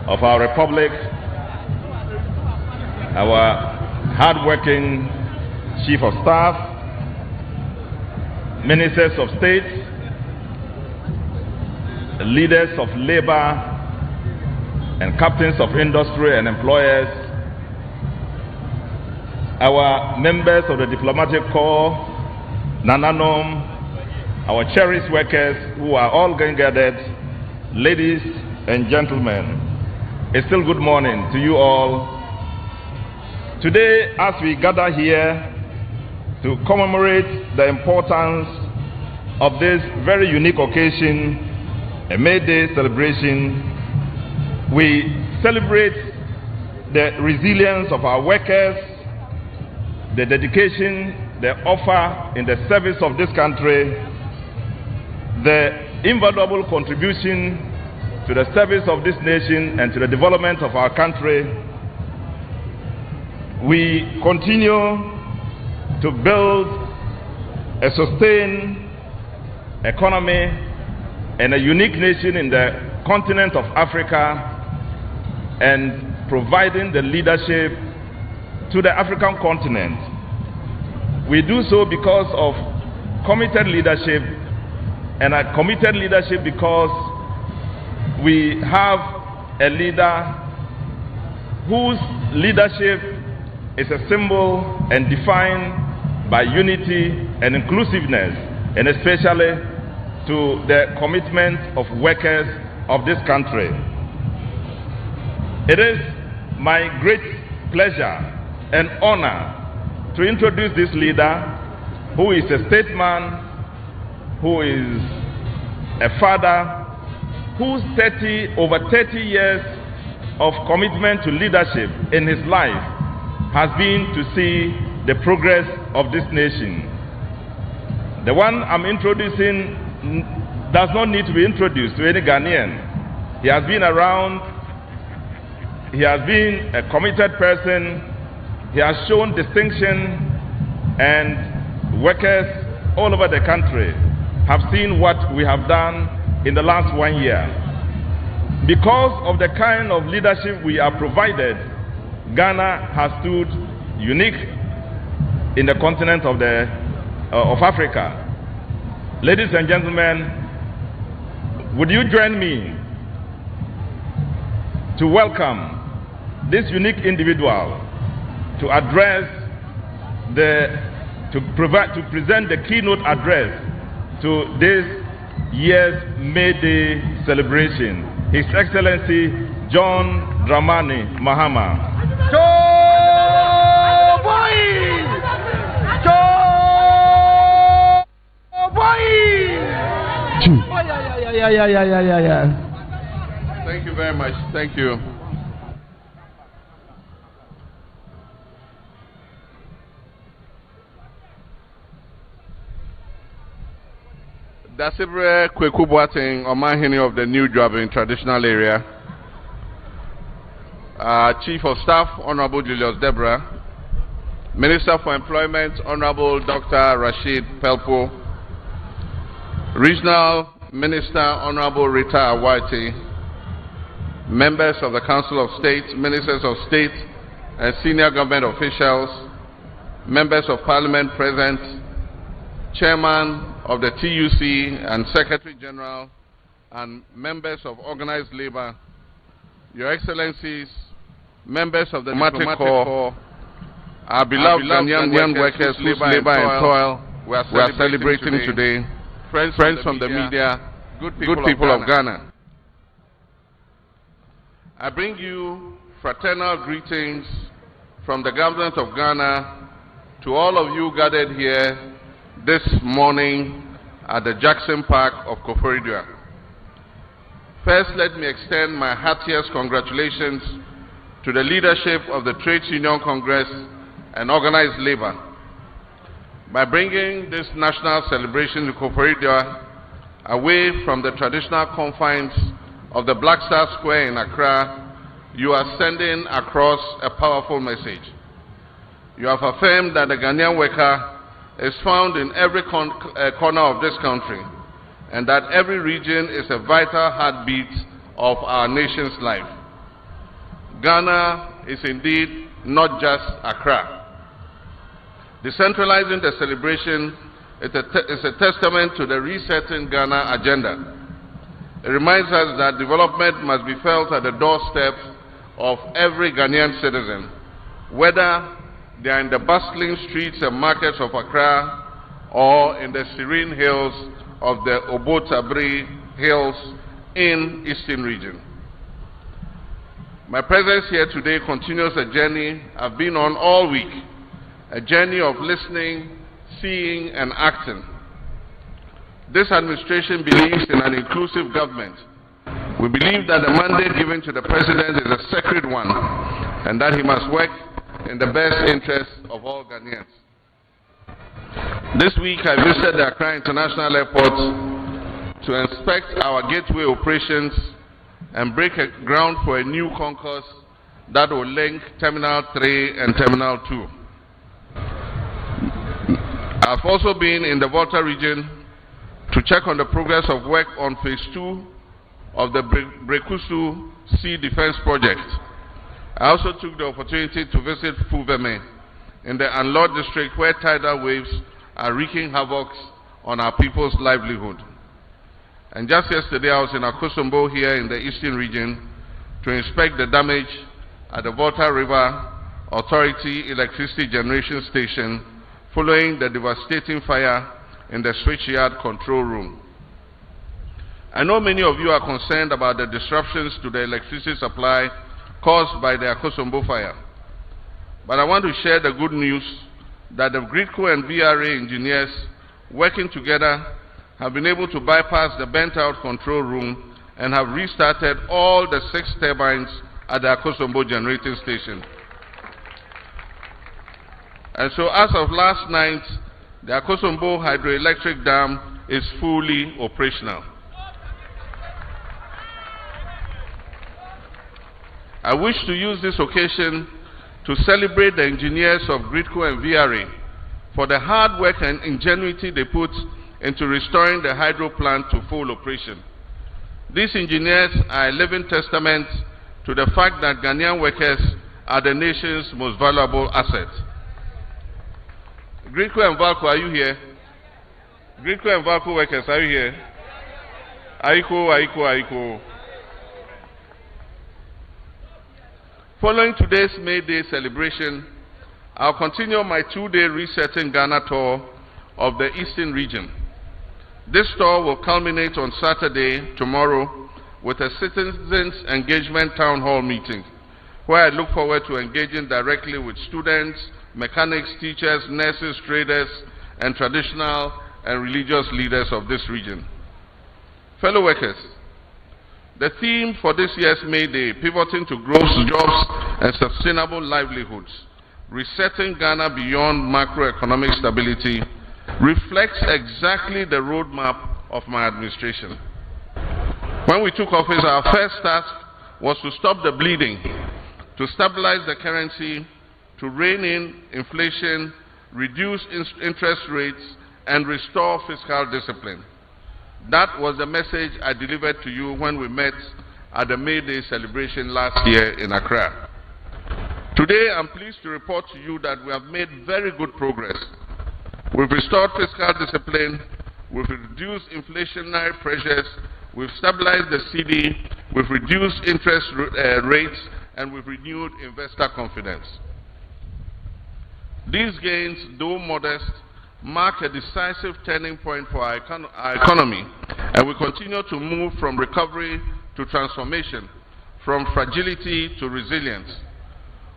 E: of our Republic, our hard-working Chief of Staff, Ministers of State, leaders of labor, and captains of industry and employers, our members of the diplomatic corps, Nananom, our cherished workers who are all gathered, ladies and gentlemen, a still good morning to you all. Today, as we gather here to commemorate the importance of this very unique occasion, a May Day celebration, We celebrate the resilience of our workers, the dedication they offer in the service of this country, the invaluable contribution to the service of this nation and to the development of our country. We continue to build a sustained economy and a unique nation in the continent of Africa, and providing the leadership to the African continent. We do so because of committed leadership, and a committed leadership because we have a leader whose leadership is a symbol and defined by unity and inclusiveness, and especially to the commitment of workers of this country. It is my great pleasure and honor to introduce this leader, who is a statesman, who is a father, whose over 30 years of commitment to leadership in his life has been to see the progress of this nation. The one I'm introducing does not need to be introduced to any Ghanaian. He has been around, he has been a committed person, he has shown distinction, and workers all over the country have seen what we have done in the last 1 year. Because of the kind of leadership we are provided, Ghana has stood unique in the continent of Africa. Ladies and gentlemen, would you join me to welcome this unique individual to address to present the keynote address to this year's May Day celebration, His Excellency John Dramani Mahama.
F: Thank you very much. Thank you. Dasibre Kweku Boateng, Omahini of the New Dwabin traditional area. Chief of Staff, Honorable Julius Debra. Minister for Employment, Honorable Dr. Rashid Pelpo. Regional Minister, Honorable Rita Awati. Members of the Council of State, Ministers of State, and senior government officials, Members of Parliament present, Chairman of the TUC and Secretary General, and members of organized labor, Your Excellencies, members of the diplomatic corps, our beloved Ghanaian workers whose labor and toil we are celebrating today, friends from the media, good people of Ghana. I bring you fraternal greetings from the government of Ghana to all of you gathered here this morning at the Jackson Park of Koforidua. First, let me extend my heartiest congratulations to the leadership of the Trades Union Congress and organized labor by bringing this national celebration to Koforidua away from the traditional confines of the Black Star Square in Accra. You are sending across a powerful message. You have affirmed that the Ghanaian worker is found in every corner of this country, and that every region is a vital heartbeat of our nation's life. Ghana is indeed not just Accra. Decentralizing the celebration is a testament to the Resetting Ghana agenda. It reminds us that development must be felt at the doorstep of every Ghanaian citizen, whether they are in the bustling streets and markets of Accra or in the serene hills of the Obotabri Hills in Eastern Region. My presence here today continues a journey I've been on all week, a journey of listening, seeing, and acting. This administration believes in an inclusive government, We believe that the mandate given to the President is a sacred one and that he must work in the best interest of all Ghanaians. This week I visited the Accra International Airport to inspect our gateway operations and break ground for a new concourse that will link Terminal 3 and Terminal 2. I've also been in the Volta region to check on the progress of work on Phase 2 of the Brekusu Sea Defense Project. I also took the opportunity to visit Fuveme in the Anlor district where tidal waves are wreaking havoc on our people's livelihood. And just yesterday I was in Akosombo here in the eastern region to inspect the damage at the Volta River Authority Electricity Generation Station following the devastating fire in the switchyard control room. I know many of you are concerned about the disruptions to the electricity supply caused by the Akosombo fire. But I want to share the good news that the GRIDCO and VRA engineers working together have been able to bypass the burnt-out control room and have restarted all the 6 turbines at the Akosombo generating station. And so as of last night, the Akosombo hydroelectric dam is fully operational. I wish to use this occasion to celebrate the engineers of GRIDCO and VRA for the hard work and ingenuity they put into restoring the hydro plant to full operation. These engineers are a living testament to the fact that Ghanaian workers are the nation's most valuable asset. GRIDCO and VALCO, are you here? GRIDCO and VALCO workers, are you here? Aiko. Following today's May Day celebration, I'll continue my 2-day Resetting Ghana tour of the Eastern region. This tour will culminate on Saturday, tomorrow, with a citizens engagement town hall meeting, where I look forward to engaging directly with students, mechanics, teachers, nurses, traders, and traditional and religious leaders of this region. Fellow workers, the theme for this year's May Day, Pivoting to Growth, Jobs, and Sustainable Livelihoods, Resetting Ghana Beyond Macroeconomic Stability, reflects exactly the roadmap of my administration. When we took office, our first task was to stop the bleeding, to stabilize the currency, to rein in inflation, reduce interest rates, and restore fiscal discipline. That was the message I delivered to you when we met at the May Day celebration last year in Accra. Today, I'm pleased to report to you that we have made very good progress. We've restored fiscal discipline, we've reduced inflationary pressures, we've stabilized the cedi, we've reduced interest rates, and we've renewed investor confidence. These gains, though modest, mark a decisive turning point for our economy, and we continue to move from recovery to transformation, from fragility to resilience.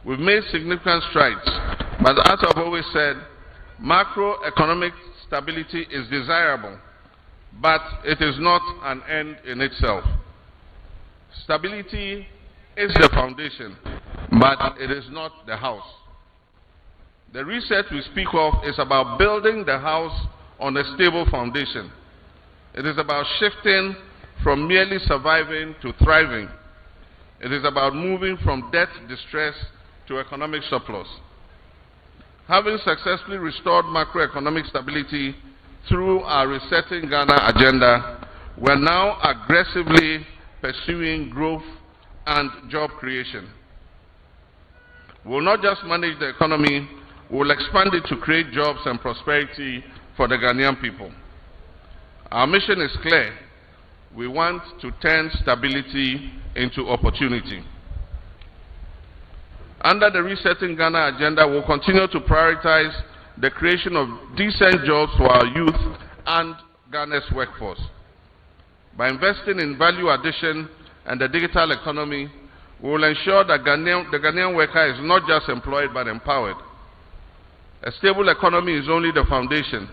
F: We've made significant strides, but as I've always said, macroeconomic stability is desirable, but it is not an end in itself. Stability is the foundation, but it is not the house. The reset we speak of is about building the house on a stable foundation. It is about shifting from merely surviving to thriving. It is about moving from debt distress to economic surplus. Having successfully restored macroeconomic stability through our Resetting Ghana agenda, we are now aggressively pursuing growth and job creation. We will not just manage the economy, we will expand it to create jobs and prosperity for the Ghanaian people. Our mission is clear. We want to turn stability into opportunity. Under the Resetting Ghana agenda, we will continue to prioritize the creation of decent jobs for our youth and Ghana's workforce. By investing in value addition and the digital economy, we will ensure that the Ghanaian worker is not just employed but empowered. A stable economy is only the foundation.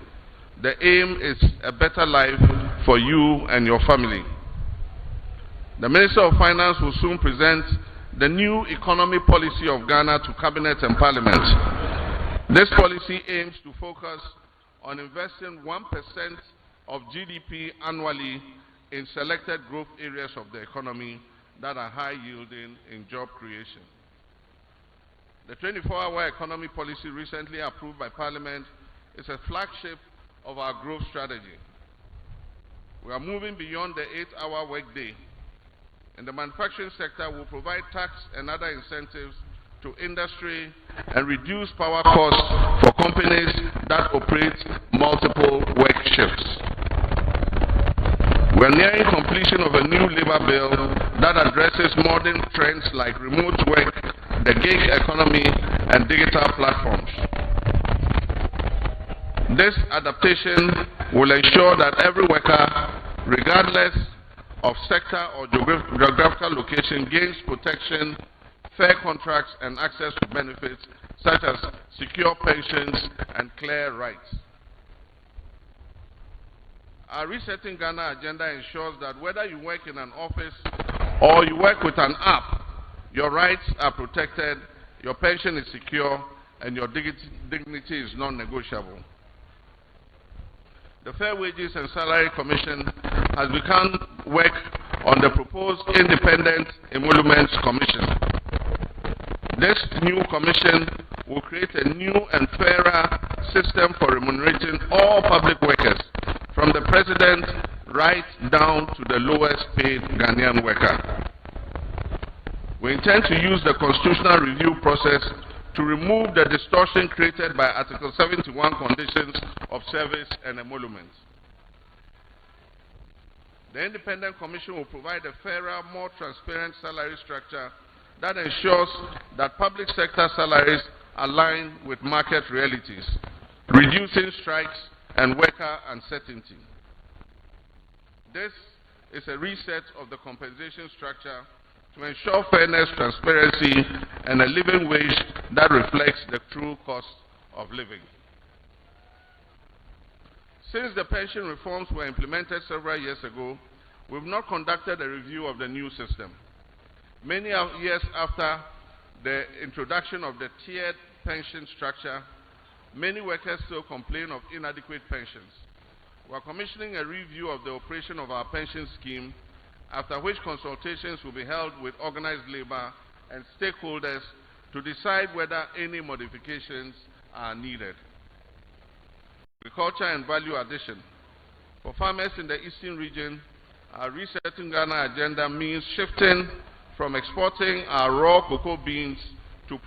F: The aim is a better life for you and your family. The Minister of Finance will soon present the new economy policy of Ghana to Cabinet and Parliament. This policy aims to focus on investing 1% of GDP annually in selected growth areas of the economy that are high yielding in job creation. The 24-hour economy policy recently approved by Parliament is a flagship of our growth strategy. We are moving beyond the 8-hour workday. In the manufacturing sector, we will provide tax and other incentives to industry and reduce power costs for companies that operate multiple work shifts. We are nearing completion of a new labor bill that addresses modern trends like remote work, the gig economy, and digital platforms. This adaptation will ensure that every worker, regardless of sector or geographical location, gains protection, fair contracts, and access to benefits such as secure pensions and clear rights. Our Resetting Ghana agenda ensures that whether you work in an office or you work with an app, your rights are protected, your pension is secure, and your dignity is non-negotiable. The Fair Wages and Salary Commission has begun work on the proposed Independent Emoluments Commission. This new commission will create a new and fairer system for remunerating all public workers, from the president right down to the lowest paid Ghanaian worker. We intend to use the constitutional review process to remove the distortion created by Article 71 conditions of service and emoluments. The Independent Commission will provide a fairer, more transparent salary structure that ensures that public sector salaries align with market realities, reducing strikes and worker uncertainty. This is a reset of the compensation structure to ensure fairness, transparency, and a living wage that reflects the true cost of living. Since the pension reforms were implemented several years ago, we've not conducted a review of the new system. Many years after the introduction of the tiered pension structure, many workers still complain of inadequate pensions. We are commissioning a review of the operation of our pension scheme, after which consultations will be held with organized labor and stakeholders to decide whether any modifications are needed. Agriculture and value addition. For farmers in the Eastern region, our Resetting Ghana agenda means shifting from exporting our raw cocoa beans to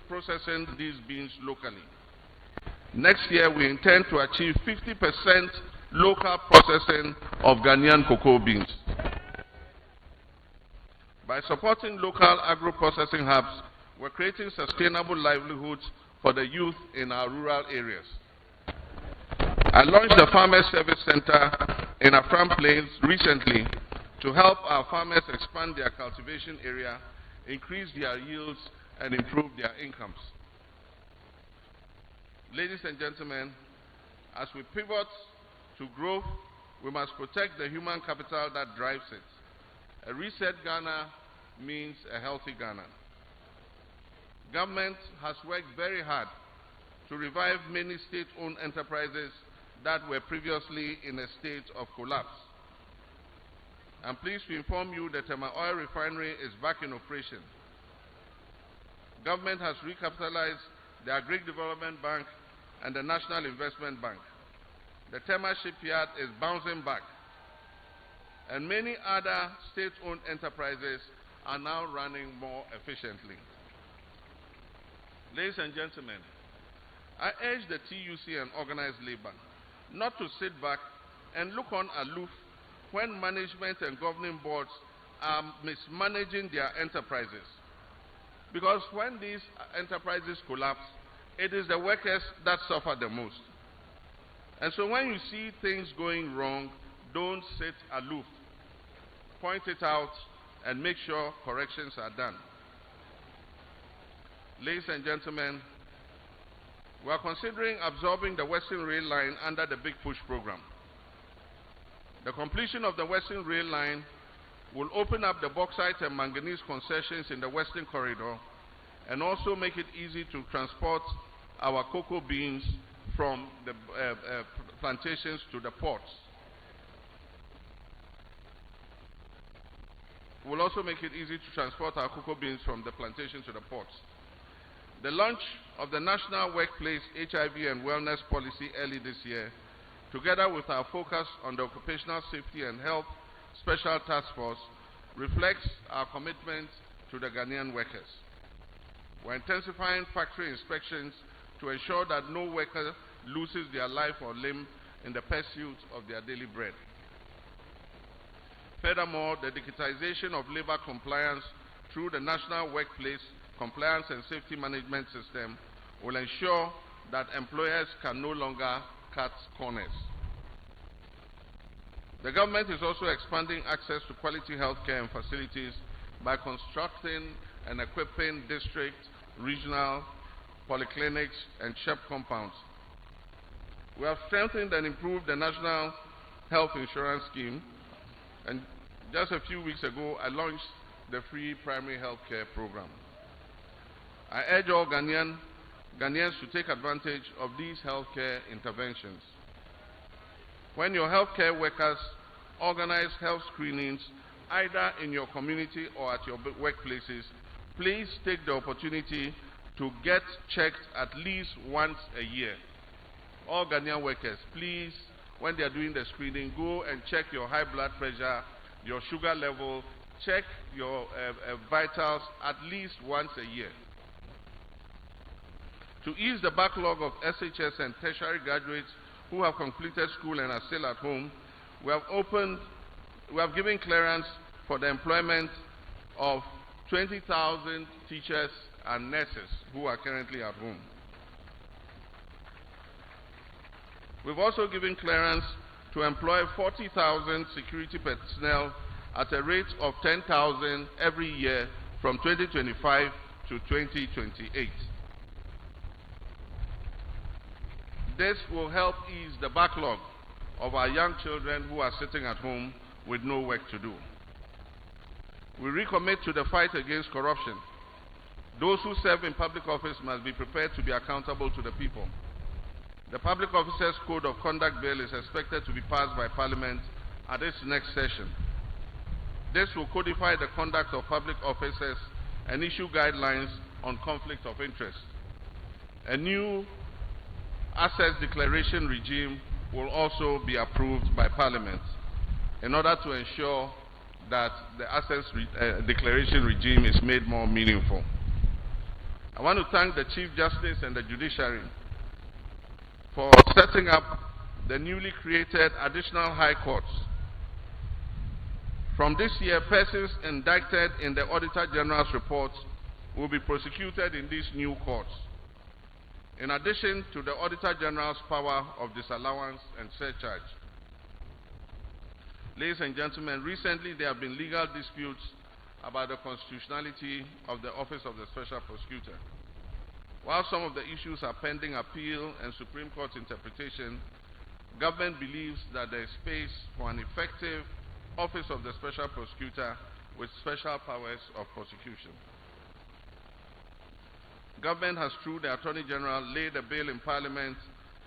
F: processing these beans locally. Next year, we intend to achieve 50% local processing of Ghanaian cocoa beans. By supporting local agro-processing hubs, we're creating sustainable livelihoods for the youth in our rural areas. I launched the Farmers Service Center in Afram Plains recently to help our farmers expand their cultivation area, increase their yields, and improve their incomes. Ladies and gentlemen, as we pivot to growth, we must protect the human capital that drives it. A reset Ghana means a healthy Ghana. Government has worked very hard to revive many state-owned enterprises that were previously in a state of collapse. I'm pleased to inform you that my oil refinery is back in operation. Government has recapitalized the Agric Development Bank and the National Investment Bank. The Tema shipyard is bouncing back, and many other state-owned enterprises are now running more efficiently. Ladies and gentlemen, I urge the TUC and organized labor not to sit back and look on aloof when management and governing boards are mismanaging their enterprises. Because when these enterprises collapse, it is the workers that suffer the most. And so when you see things going wrong, don't sit aloof. Point it out and make sure corrections are done. Ladies and gentlemen, we are considering absorbing the Western Rail Line under the Big Push program. The completion of the Western Rail Line will open up the bauxite and manganese concessions in the Western Corridor and also make it easy to transport our cocoa beans from the plantations to the ports. Will also make it easy to transport our cocoa beans from the plantations to the ports. The launch of the National Workplace HIV and Wellness Policy early this year, together with our focus on the Occupational Safety and Health Special Task Force, reflects our commitment to the Ghanaian workers. We're intensifying factory inspections to ensure that no worker loses their life or limb in the pursuit of their daily bread. Furthermore, the digitization of labor compliance through the National Workplace Compliance and Safety Management System will ensure that employers can no longer cut corners. The government is also expanding access to quality healthcare and facilities by constructing and equipping district, regional, polyclinics, and SHEP compounds. We have strengthened and improved the National Health Insurance Scheme, and just a few weeks ago, I launched the free primary health care program. I urge all Ghanaians to take advantage of these healthcare interventions. When your healthcare workers organize health screenings, either in your community or at your workplaces, please take the opportunity to get checked at least once a year. All Ghanaian workers, please, when they are doing the screening, go and check your high blood pressure, your sugar level, check your vitals at least once a year. To ease the backlog of SHS and tertiary graduates who have completed school and are still at home, we have given clearance for the employment of 20,000 teachers and nurses who are currently at home. We've also given clearance to employ 40,000 security personnel at a rate of 10,000 every year from 2025 to 2028. This will help ease the backlog of our young children who are sitting at home with no work to do. We recommit to the fight against corruption. Those who serve in public office must be prepared to be accountable to the people. The Public Officers Code of Conduct Bill is expected to be passed by Parliament at this next session. This will codify the conduct of public officers and issue guidelines on conflict of interest. A new assets declaration regime will also be approved by Parliament in order to ensure that the assets declaration regime is made more meaningful. I want to thank the Chief Justice and the Judiciary for setting up the newly created additional high courts. From this year, persons indicted in the Auditor General's report will be prosecuted in these new courts, in addition to the Auditor General's power of disallowance and surcharge. Ladies and gentlemen, recently there have been legal disputes about the constitutionality of the Office of the Special Prosecutor. While some of the issues are pending appeal and Supreme Court interpretation, government believes that there is space for an effective Office of the Special Prosecutor with special powers of prosecution. Government has, through the Attorney General, laid a bill in Parliament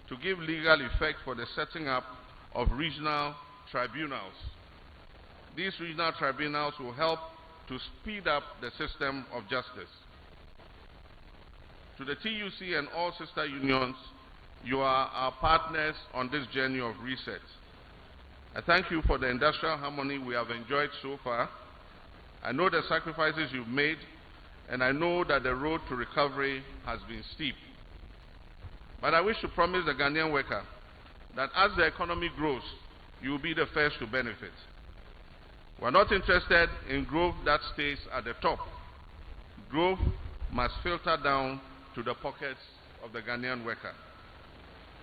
F: to give legal effect for the setting up of regional tribunals. These regional tribunals will help to speed up the system of justice. To the TUC and all sister unions, you are our partners on this journey of reset. I thank you for the industrial harmony we have enjoyed so far. I know the sacrifices you've made, and I know that the road to recovery has been steep. But I wish to promise the Ghanaian worker that as the economy grows, you will be the first to benefit. We're not interested in growth that stays at the top. Growth must filter down to the pockets of the Ghanaian worker.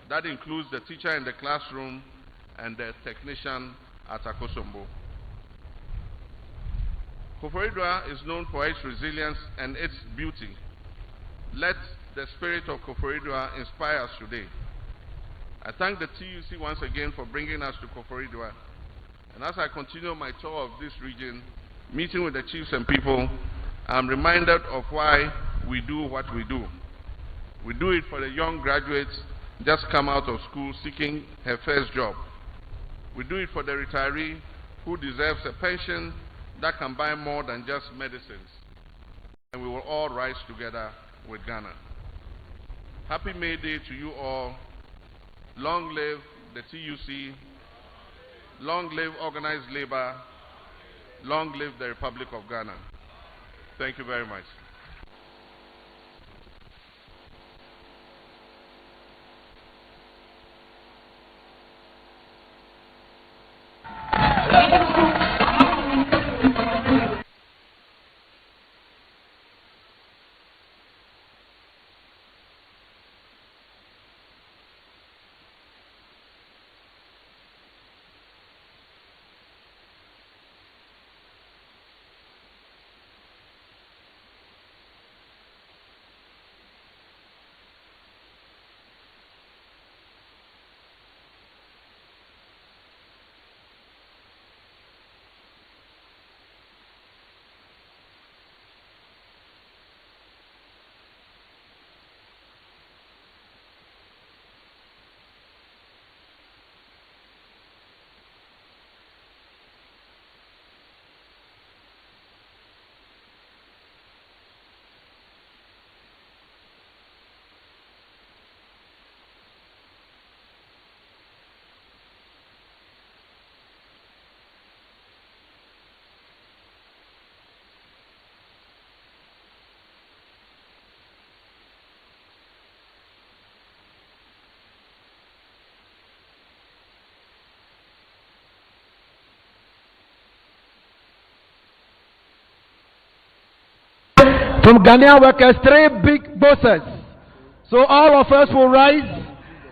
F: That includes the teacher in the classroom and the technician at Akosombo. Koforidua is known for its resilience and its beauty. Let the spirit of Koforidua inspire us today. I thank the TUC once again for bringing us to Koforidua, And as I continue my tour of this region, meeting with the chiefs and people, I'm reminded of why we do what we do. We do it for the young graduates just come out of school seeking her first job. We do it for the retiree who deserves a pension that can buy more than just medicines. And we will all rise together with Ghana. Happy May Day to you all. Long live the TUC. Long live organized labor. Long live the Republic of Ghana. Thank you very much.
A: From Ghanaian workers, 3 big bosses. So all of us will rise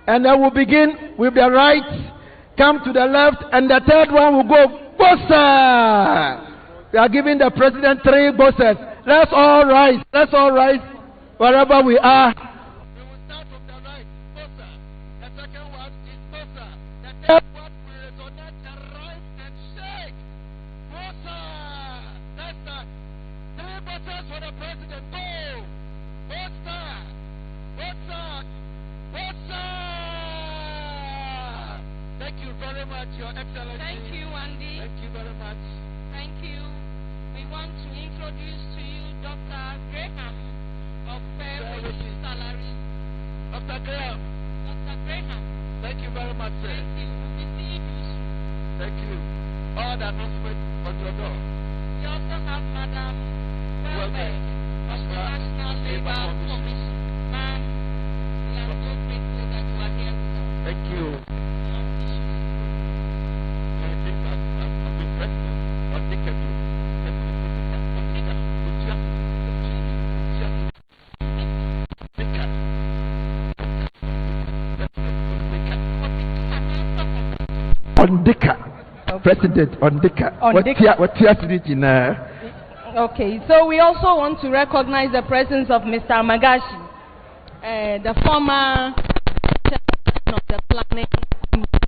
A: and then we'll begin with the right, come to the left, and the third one will go, bossa! We are giving the president 3 bosses. Let's all rise. Let's all rise wherever we are. We will start from the right, bossa. The second one is bossa. The third one will resonate the right and shake. Bossa! That's the 3 bosses for the president. Go! Bossa! Bossa! Bossa! Thank you very much, Your Excellency.
B: Thank you, Andy.
A: Thank you very much.
B: Thank you. We want to introduce to you Dr. Graham of Fair Wages Salary.
A: Dr. Graham.
B: Dr. Graham.
A: Thank you very much, sir.
B: Thank you. We'll be seeing you soon.
A: Thank you. All the announcements on your door.
B: We also have Madam Welbeck of the National Labour Commission. Ma'am, we are so grateful that you are here with us.
A: Thank you. I think that I've been president. What they can do. Ondika, President Ondika. What
B: Okay, so we also want to recognize the presence of Mr. Magashi, the former chairman of the planning committee.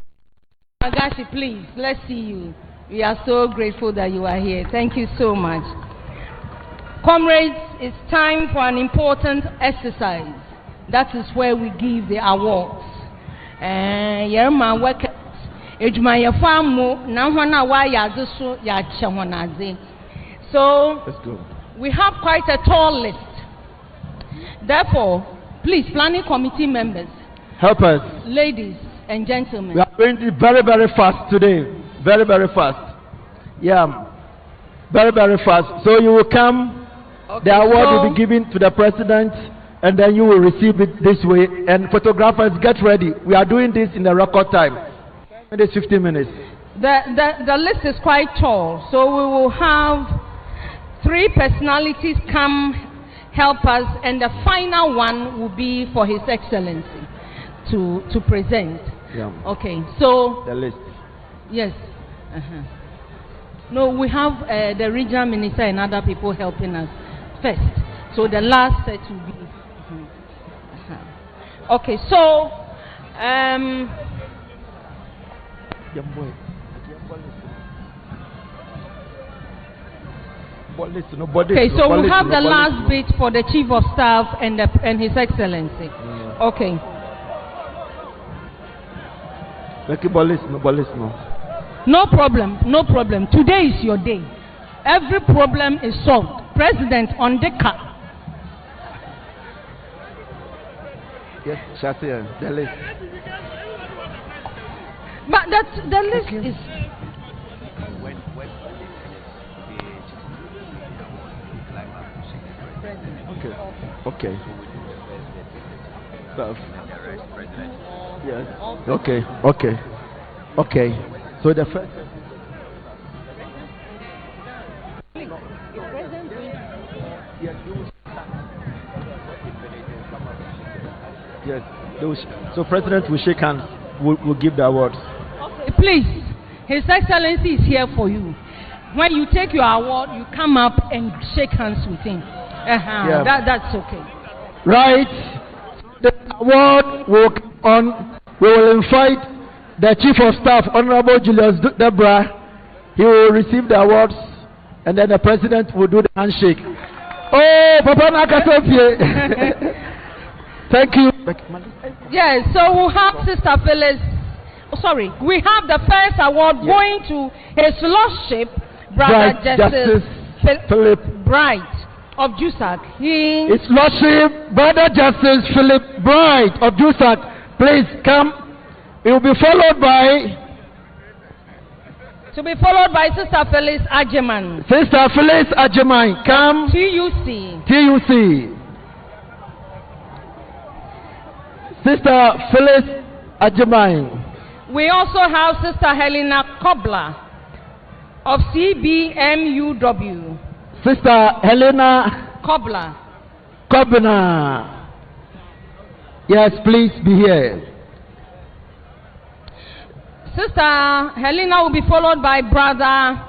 B: Magashi, please, let's see you. We are so grateful that you are here. Thank you so much. Comrades, it's time for an important exercise. That is where we give the awards. Yerma workers. So
A: let's go.
B: We have quite a tall list. Therefore, please, planning committee members,
A: help us.
B: Ladies and gentlemen.
A: We are going to be very, very fast today. Very, very fast. Yeah. Very, very fast. So you will come. Okay, the award will be given to the president, and then you will receive it this way. And photographers, get ready. We are doing this in a record time. 15 minutes.
B: The list is quite tall, so we will have 3 personalities come help us, and the final one will be for His Excellency to present.
A: Yeah.
B: Okay, so
A: the list.
B: Yes. No, we have the regional minister and other people helping us first. So the last set will be. Okay, so Okay, so we'll have the last bit for the Chief of Staff and His Excellency. Okay. No problem, no problem. Today is your day. Every problem is solved. President on the car.
A: Yes, Shatia, the list.
B: But the list is.
A: Okay. Yes. Okay. So the first. Yes. So President will shake hands. Will give the awards.
B: Okay, please. His Excellency is here for you. When you take your award, you come up and shake hands with him. Yeah. That's okay.
A: Right. The award will come on. We will invite the Chief of Staff, Honorable Julius Debra. He will receive the awards, and then the President will do the handshake. Oh, Papa Nakasopie. Thank you.
B: Yes, so we'll have Sister Phyllis. We have the first award going to His Lordship, Brother Justice
A: Philip
B: Bright of Jusak.
A: His Lordship, Brother Justice Philip Bright of Jusak. Please come. It will be followed by.
B: To be followed by Sister Phyllis Ajeman.
A: Sister Phyllis Ajeman, come. TUC. Sister Phyllis Ajeman.
B: We also have Sister Helena Kobler of CBMUW.
A: Sister Helena
B: Kobler.
A: Yes, please be here.
B: Sister Helena will be followed by Brother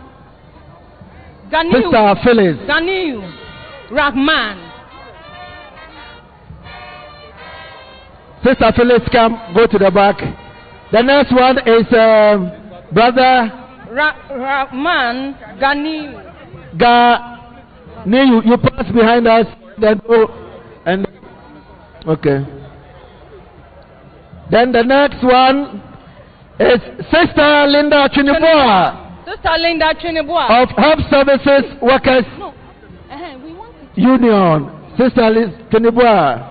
B: Ganiu.
A: Sister Phyllis.
B: Ganiu Rahman.
A: Sister Phyllis, come, go to the back. The next one is Brother
B: Rahman Ganiu.
A: You pass behind us, then go and okay. Then the next one is Sister Linda Chinibua.
B: Sister Linda Chinibua
A: of Health Services Workers Union. Sister Liz Chinibua.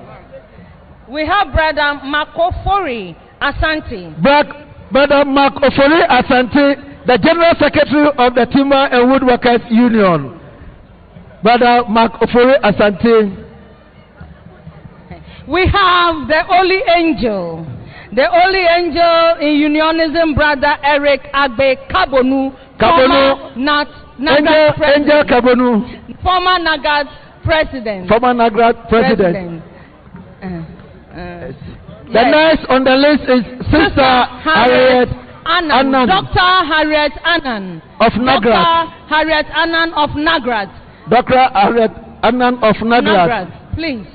B: We have Brother Makofori Ashanti.
A: Brother Makofori Ashanti, the General Secretary of the Timber and Woodworkers Union. Brother Makofori Ashanti.
B: We have the Holy Angel. The Holy Angel in Unionism, Brother Eric Agbe Kabonu.
A: Angel Kabonu.
B: Former Nagat President.
A: The next on the list is Sister Harriet Annan.
B: Dr. Harriet Annan.
A: Of Nagrat. Dr. Harriet Annan of Nagrat.
B: Please.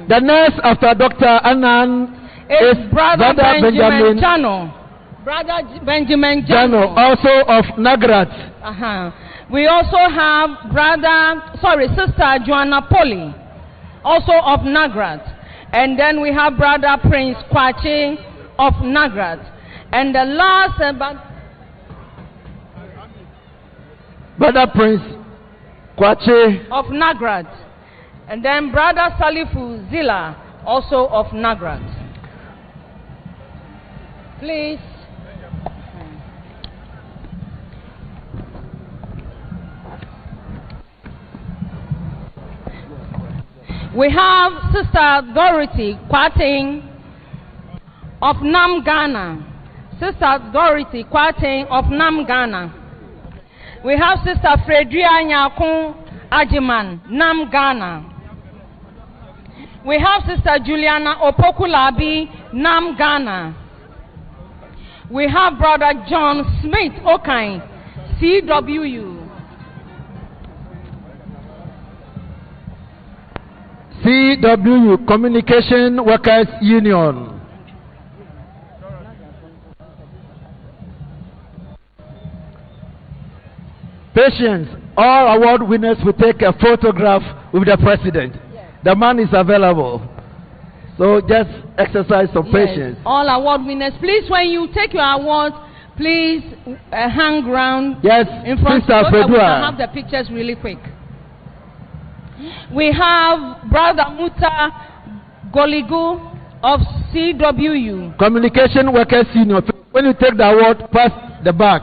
A: The next after Dr. Annan is Brother Benjamin
B: Jano. Brother Benjamin Jano.
A: Also of Nagrat.
B: We also have Sister Joanna Poli, also of Nagrat. And then we have Brother Prince Kwachi of Nagrat. And the last
A: Brother Prince Kwachi
B: of Nagrat. And then Brother Salifu Zila, also of Nagrat. Please. We have Sister Dorothy Kwating of Nam Ghana. Sister Dorothy Kwating of Nam Ghana. We have Sister Fredria Nyakun Ajiman, Nam Ghana. We have Sister Juliana Opokulabi, Nam Ghana. We have Brother John Smith Okain, CWU.
A: CWU, Communication Workers Union. Patience, all award winners will take a photograph with the president. Yes. The man is available. So just exercise some patience.
B: All award winners, please, when you take your award, please hang round in front so that we can have the pictures really quick. We have Brother Muta Goligu of CWU.
A: Communication Workers Union. When you take the award, pass the back.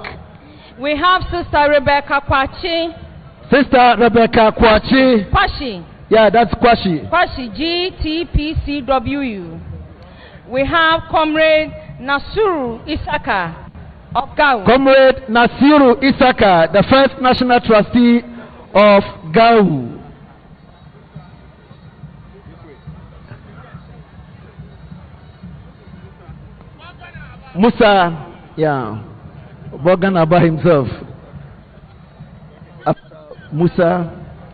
B: We have Sister Rebecca Kwachi.
A: Sister Rebecca Kwachi.
B: Kwashi.
A: Yeah, that's Kwashi.
B: Kwashi, GTPCWU. We have Comrade Nasuru Isaka of Gov't.
A: Comrade Nasiru Isaka, the first national trustee of Gov't. Musa, Bogan Abba himself. Musa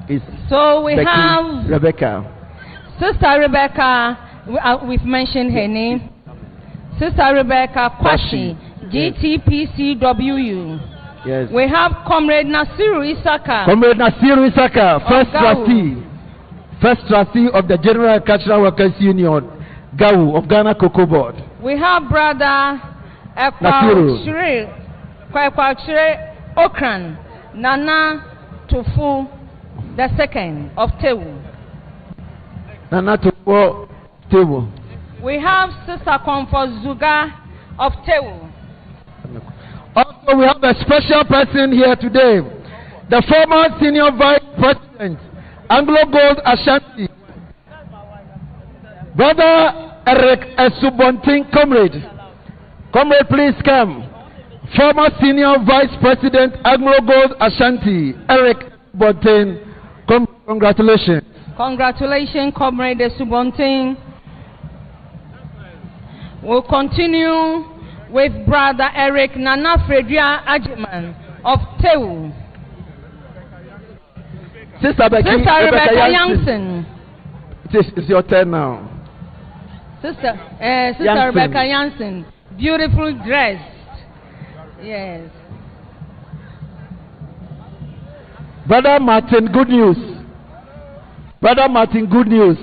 A: is.
B: So we have
A: Rebecca.
B: Sister Rebecca, we've mentioned her name. Sister Rebecca Kwashi, GTPCWU.
A: Yes.
B: We have Comrade Nasiru Isaka.
A: Comrade Nasiru Isaka, first trustee of the General Cultural Workers Union, Gov't of Ghana Cocoa Board.
B: We have Brother Ekwachire Okran Nana Tofu the second of Tewu.
A: Nana Tofu Tewu.
B: We have Sister Comfort Zuga of Tewu.
A: Also, we have a special person here today, the former Senior Vice President, Anglo Gold Ashanti, Brother Eric Esubontin, comrade. Comrade, please come. Former Senior Vice President, Anglo Gold Ashanti, Eric Esubontin. Congratulations.
B: Congratulations, Comrade Esubontin. We'll continue with Brother Eric Nana Fredria Ajiman of Tewu.
A: Sister Rebecca Jansen. It's your turn now.
B: Sister Rebecca Jansen, beautiful dressed. Yes.
A: Brother Martin, good news. Brother Martin, good news.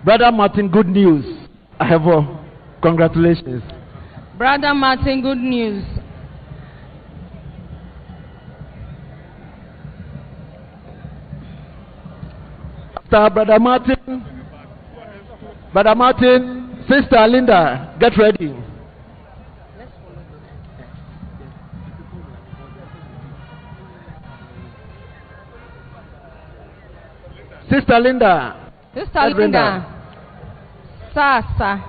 A: Brother Martin, good news. I have congratulations.
B: Brother Martin, good news.
A: After Brother Martin, Sister Linda, get ready. Sister Linda.
B: Sister Linda. Sasa.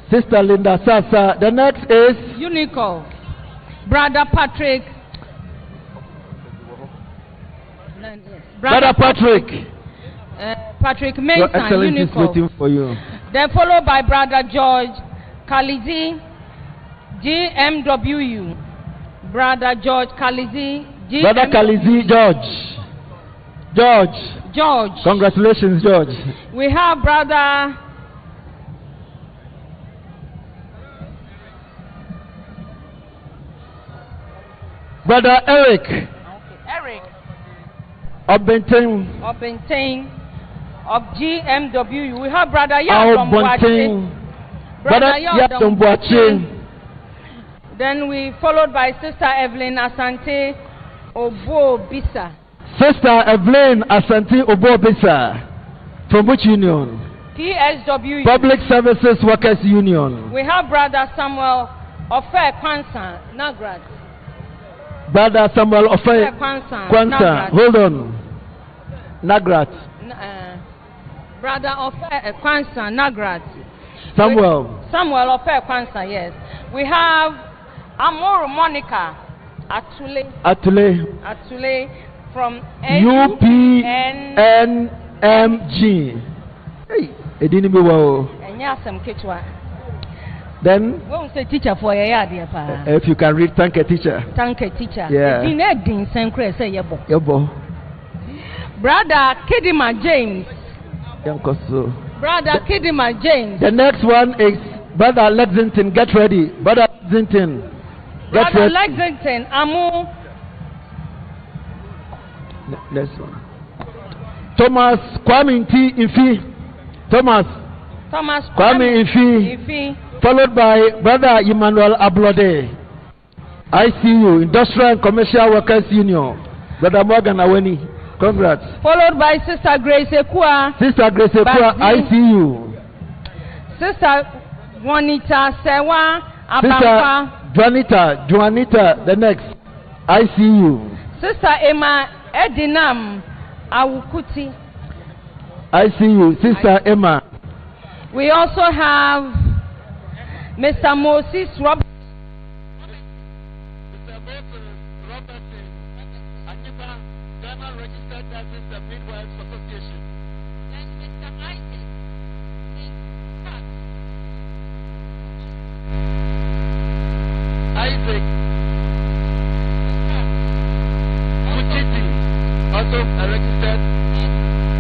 A: Sister Linda Sasa. The next is
B: Unico. Brother Patrick.
A: Brother Patrick.
B: Patrick Mason.
A: Your Excellency is waiting for you.
B: Then followed by Brother George Kalizi, GMWU. Brother George Kalizi, GMWU.
A: Brother Kalizi, George. Congratulations, George.
B: We have Brother
A: Eric. Obenteng
B: of GMW. We have Brother Yadom Buache. Then we followed by Sister Evelyn Asante Obobisa.
A: Sister Evelyn Asante Obobisa. From which union?
B: PSW.
A: Public Services Workers Union.
B: We have Brother Samuel Ofe Kwansa Nagrat.
A: Brother Samuel Ofe Kwansa. Hold on. Nagrat.
B: Brother Ofe Kwansa Nagrat.
A: Samuel
B: Ofe Kwansa, yes. We have Amoro Monica Atule from
A: UPNMG. Hey, it didn't be well. Then, if you can read, thank a teacher. Yeah.
B: Brother Kidima James. Brother Kidima James.
A: The next one is Brother Lexington. Get ready. Brother Lexington.
B: Brother Lexington Amu.
A: Next one. Thomas Kwame Ifi. Thomas Kwame Ifi. Followed by Brother Emmanuel Ablode. ICU, Industrial and Commercial Workers Union. Brother Morgan Aweni. Congrats.
B: Followed by Sister Grace Ekua.
A: ICU.
B: Sister Juanita Sewa
A: Abampa. Sister Juanita, the next. ICU.
B: Sister Emma Edinam Awukuti.
A: ICU. Sister Emma.
B: We also have Mr. Moses Robertson. Mr. Moses Robertson, Aniba, Ghana Registered Nurses and Midwives Association. And Mr. Isaac Muchiti, also a registered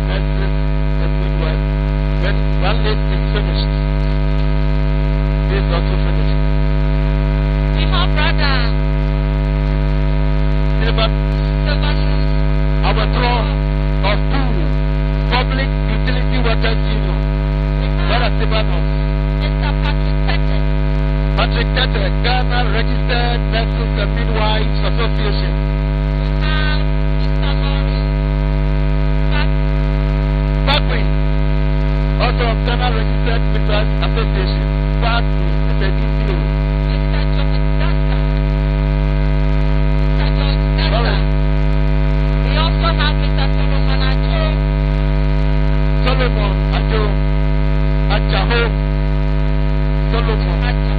B: nurses and midwives. When one list is finished, this is also finished. We have Brother our throne of pool, public utility workers union. Brother Stefanos. Mr. Patrick Tete, Ghana Registered Nurses and Midwives Association. We have Mr. Lawrence Bagwin, also of Ghana Registered Midwives Association. Bagwin, Mr. DCO. Mr. George Dasta. Mr. George Dasta. We also have Mr. Solomon Ajo. Solomon Ajo. Ajaho. Solomon Ajo.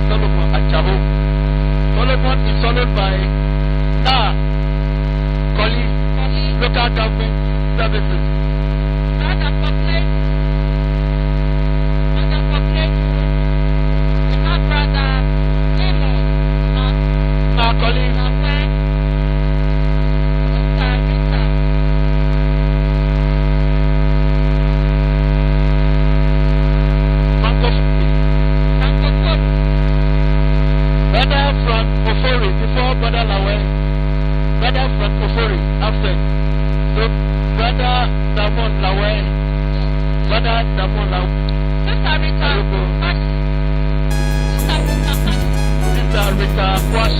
B: Solomon Ajaho. Solomon is followed by Koli, local government services. Brother Poplet. We have Brother Lemon. Koli. Brother from Ofori, before Brother Lawe. Brother from Ofori, absent. So, Brother Damon Lawe. Brother Damon Lawe. Sister Rita Wash.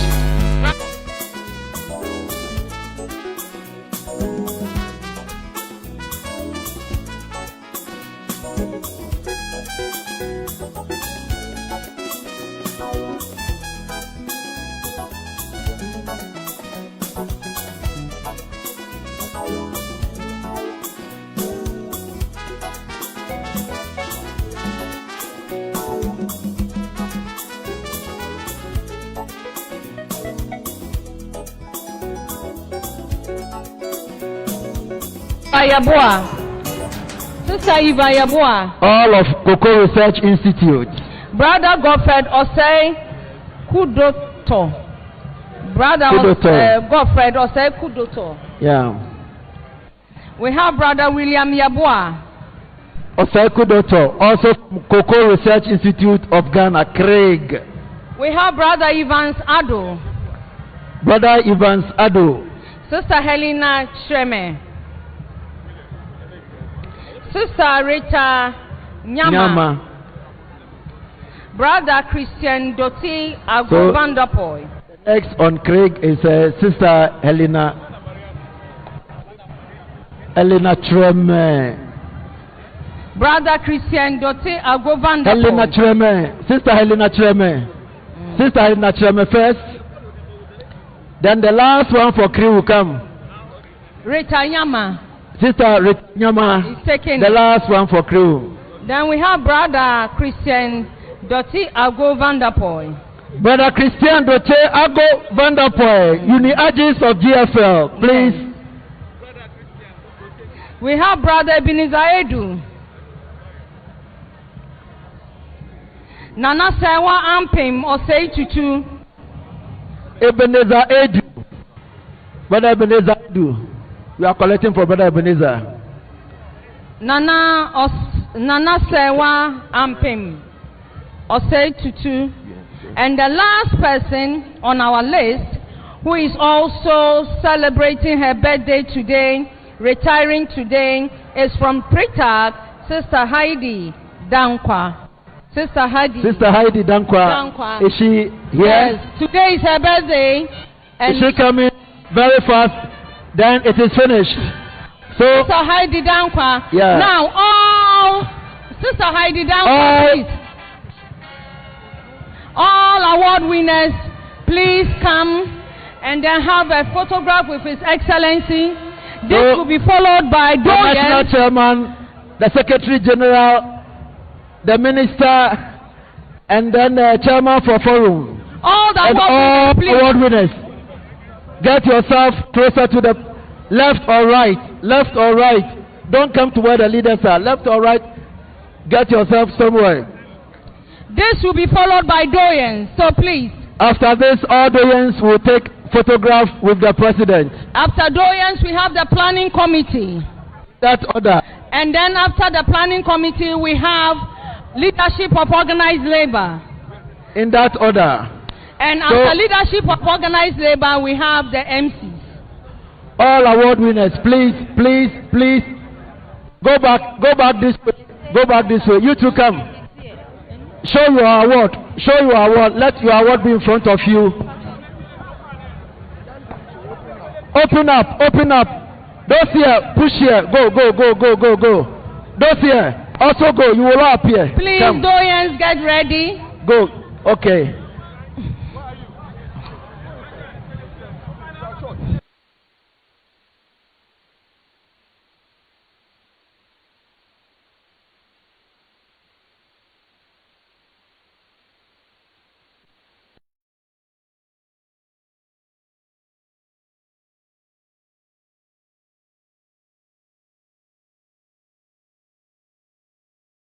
B: Sister Eva Yabua.
A: All of Cocoa Research Institute.
B: Brother Gov't Osei Kudoto. Brother Gov't Osei Kudoto.
A: Yeah.
B: We have Brother William Yabua.
A: Osei Kudoto, also Cocoa Research Institute of Ghana, Craig.
B: We have Brother Evans Ado.
A: Brother Evans Ado.
B: Sister Helena Shreme. Sister Rita Nyama. Brother Christian Doti Ago Vanderpoy.
A: Next on Craig is Sister Helena Treme.
B: Brother Christian Doti Ago Vanderpoy.
A: Helena Treme. Sister Helena Treme. Sister Helena Treme first. Then the last one for Craig will come.
B: Rita Nyama.
A: Sister Rita Nyama.
B: Is taken.
A: The last one for Crew.
B: Then we have Brother Christian Doti Ago Vanderpoy.
A: Brother Christian Doti Ago Vanderpoy, Uni-Agis of GFL, please.
B: We have Brother Ebenezer Edu. Nana Sewa Ampim Osei Tutu.
A: Ebenezer Edu. Brother Ebenezer Edu. We are collecting for Brother Ebenezer.
B: Nana Sewa Ampim. Osei Tutu. And the last person on our list, who is also celebrating her birthday today, retiring today, is from Pritag, Sister Heidi Dankwa. Sister Heidi
A: Dankwa. Is she here?
B: Yes, today is her birthday. And
A: is she coming very fast? Then it is finished. So,
B: Sister Heidi Dankwa.
A: Yeah.
B: Now, all Sister Heidi Dankwa, please. All award winners, please come and then have a photograph with His Excellency. This will be followed by
A: the National Chairman, the Secretary General, the Minister, and then the Chairman for Forum.
B: All the
A: award winners, get yourself closer to the left or right. Left or right. Don't come to where the leaders are. Left or right. Get yourself somewhere.
B: This will be followed by doyens, so please.
A: After this, all doyens will take photograph with the president.
B: After doyens, we have the planning committee.
A: That order.
B: And then after the planning committee, we have leadership of organized labor.
A: In that order.
B: And after leadership of organized labor, we have the MCs.
A: All award winners, please. Go back this way. You two come. Show your award. Let your award be in front of you. Open up. Those here, push here. Go. Those here, also go. You will all appear.
B: Please, doyens, get ready.
A: Go. Okay.